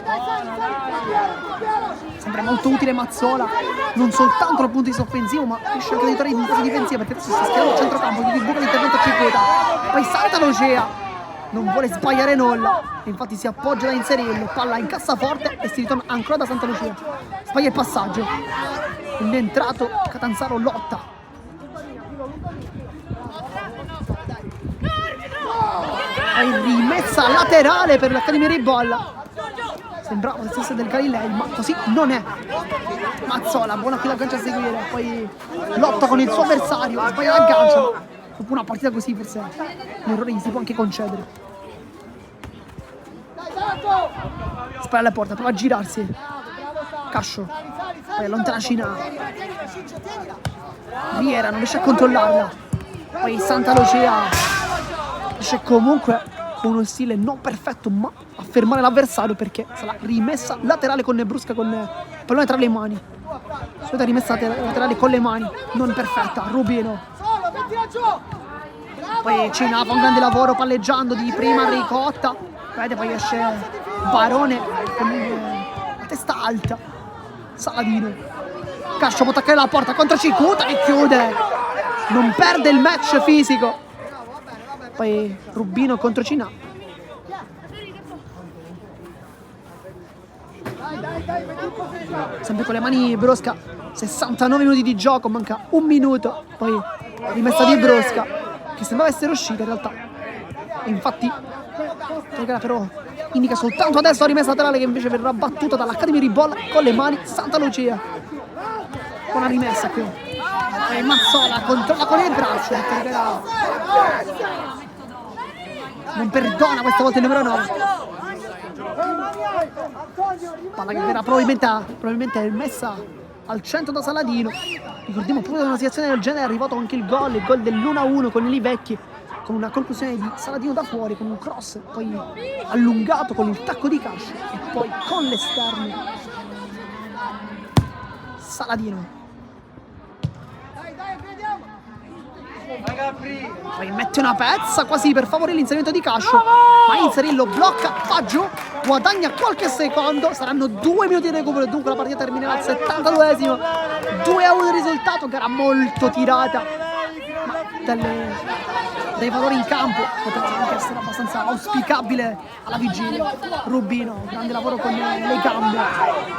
Sembra molto utile Mazzola, non soltanto dal punto di vista offensivo, ma riesce anche ad aiutare in fase difensiva, perché adesso si schiera al centrocampo, quindi buca l'intervento a Cicuta, poi salta Logea, non vuole sbagliare nulla, infatti si appoggia da Inzerillo, palla in cassaforte e si ritorna ancora da Santa Lucia, sbaglia il passaggio, quindi è entrato Catanzaro, lotta. Poi rimessa laterale per l'Accademia Ribolla. Sembrava la stessa del Galilei, ma così non è. Mazzola, buona qui l'aggancio a seguire, poi lotta con il suo avversario, sbaglia l'aggancio, ma dopo una partita così forse un errore gli si può anche concedere. Spara alla porta, prova a girarsi. Cascio, poi allontana Cina. Riera non riesce a controllarla. Poi Santa Lucia riesce comunque con uno stile non perfetto, ma a fermare l'avversario, perché sarà rimessa laterale con Brusca con il pallone tra le mani. Solita rimessa laterale con le mani, non perfetta. Rubino. Poi Cina fa un grande lavoro palleggiando di prima Ricotta. Vedete, poi esce Barone con la testa alta. Saladino. Cascio può attaccare la porta contro Cicuta che chiude. Non perde il match fisico. Poi Rubino contro Cina. Sempre con le mani Brosca. 69 minuti di gioco, manca un minuto. Poi rimessa di Brosca, che sembrava essere uscita in realtà. E infatti però indica soltanto adesso la rimessa laterale, che invece verrà battuta dall'Accademia Ribolla con le mani Santa Lucia. Buona rimessa qui. E Mazzola controlla con il braccio. Non perdona questa volta il numero 9. Palla che verrà probabilmente messa al centro da Saladino. Ricordiamo, proprio da una situazione del genere è arrivato anche il gol dell'1-1 con i Livecchi, con una conclusione di Saladino da fuori, con un cross poi allungato con il tacco di Cascio e poi con l'esterno Saladino. Poi mette una pezza quasi per favorire l'inserimento di Cascio, ma Inzerillo blocca, va giù, guadagna qualche secondo. Saranno 2 minuti di recupero, dunque la partita terminerà al 72esimo. 2-1 il risultato, gara molto tirata. dei valori in campo poteva anche essere abbastanza auspicabile alla vigilia. Rubino, grande lavoro con le gambe,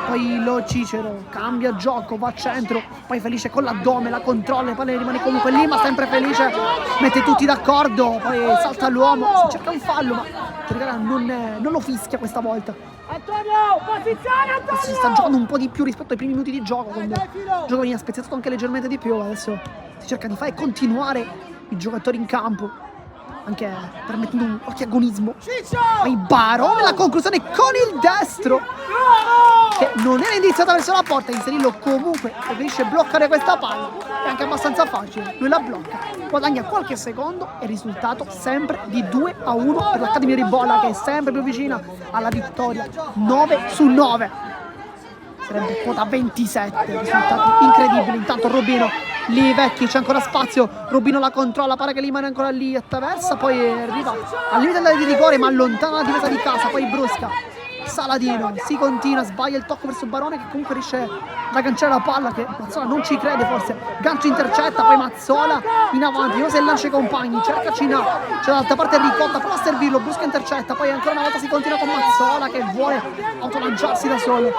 poi lo Cicero cambia gioco, va a centro, poi Felice con l'addome, la controlla, il pallone rimane comunque lì, ma sempre Felice mette tutti d'accordo, poi salta l'uomo, si cerca un fallo, ma Tirigara non lo fischia questa volta. Antonio, posizione Antonio! Si sta giocando un po' di più rispetto ai primi minuti di gioco, quando il gioco veniva spezzato anche leggermente di più. Adesso si cerca di fare continuare i giocatori in campo, anche permettendo qualche agonismo. Poi Barone, la conclusione con il destro, che non era indirizzata verso la porta, inserirlo comunque preferisce bloccare questa palla, è anche abbastanza facile, lui la blocca, guadagna qualche secondo e il risultato sempre di 2-1 per l'Accademia Ribolla, che è sempre più vicina alla vittoria, 9/9. Sarebbe quota 27, risultati incredibili. Intanto Rubino, lì Vecchi, c'è ancora spazio, Rubino la controlla, pare che rimane ancora lì, attraversa, poi arriva al limite dell'area di rigore ma allontana la difesa di casa, poi brusca Saladino, si continua, sbaglia il tocco verso Barone, che comunque riesce ad agganciare la palla, che Mazzola non ci crede forse, gancio intercetta, poi Mazzola in avanti, non se lancia i compagni, cerca Cina, c'è dall'altra parte Ricotta, prova a servirlo, brusca intercetta, poi ancora una volta si continua con Mazzola che vuole autolanciarsi da solo.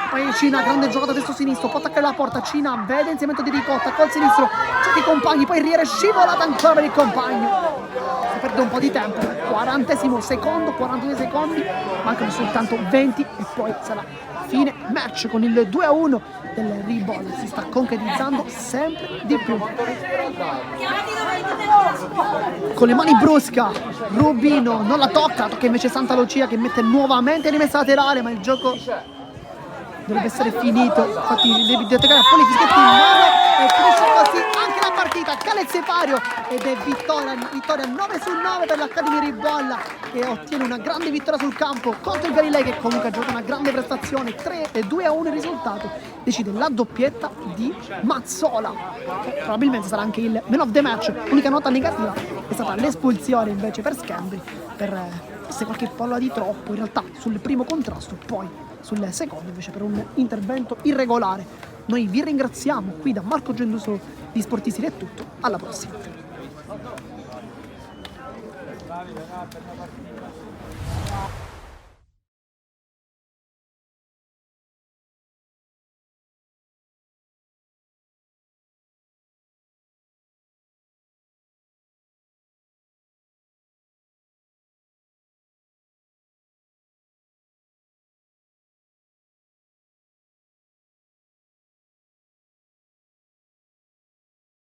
Poi Cina, grande giocata verso sinistro, può attaccare la porta, Cina vede l'inserimento di Ricotta col sinistro, cerca i compagni, poi Riera è scivolata ancora per il compagno, si perde un po' di tempo, 40esimo secondo, 42 secondi, mancano soltanto 20 e poi sarà fine match con il 2-1 del Ribolla, si sta concretizzando sempre di più. Con le mani brusca, Rubino non la tocca invece Santa Lucia, che mette nuovamente rimessa laterale, ma il gioco dovrebbe essere finito, infatti le videotecarie a poi fischietti in mano e finisce così anche la partita. Calez Pario, ed è vittoria 9/9 per l'Accademia Ribolla, che ottiene una grande vittoria sul campo contro il Galilei, che comunque ha giocato una grande prestazione. 2-1 il risultato, decide la doppietta di Mazzola, che probabilmente sarà anche il man of the match. L'unica nota negativa è stata l'espulsione invece per Scambri, per se qualche palla di troppo in realtà sul primo contrasto, poi sul secondo invece per un intervento irregolare. Noi vi ringraziamo, qui da Marco Gelluso di Sportisti è tutto, alla prossima.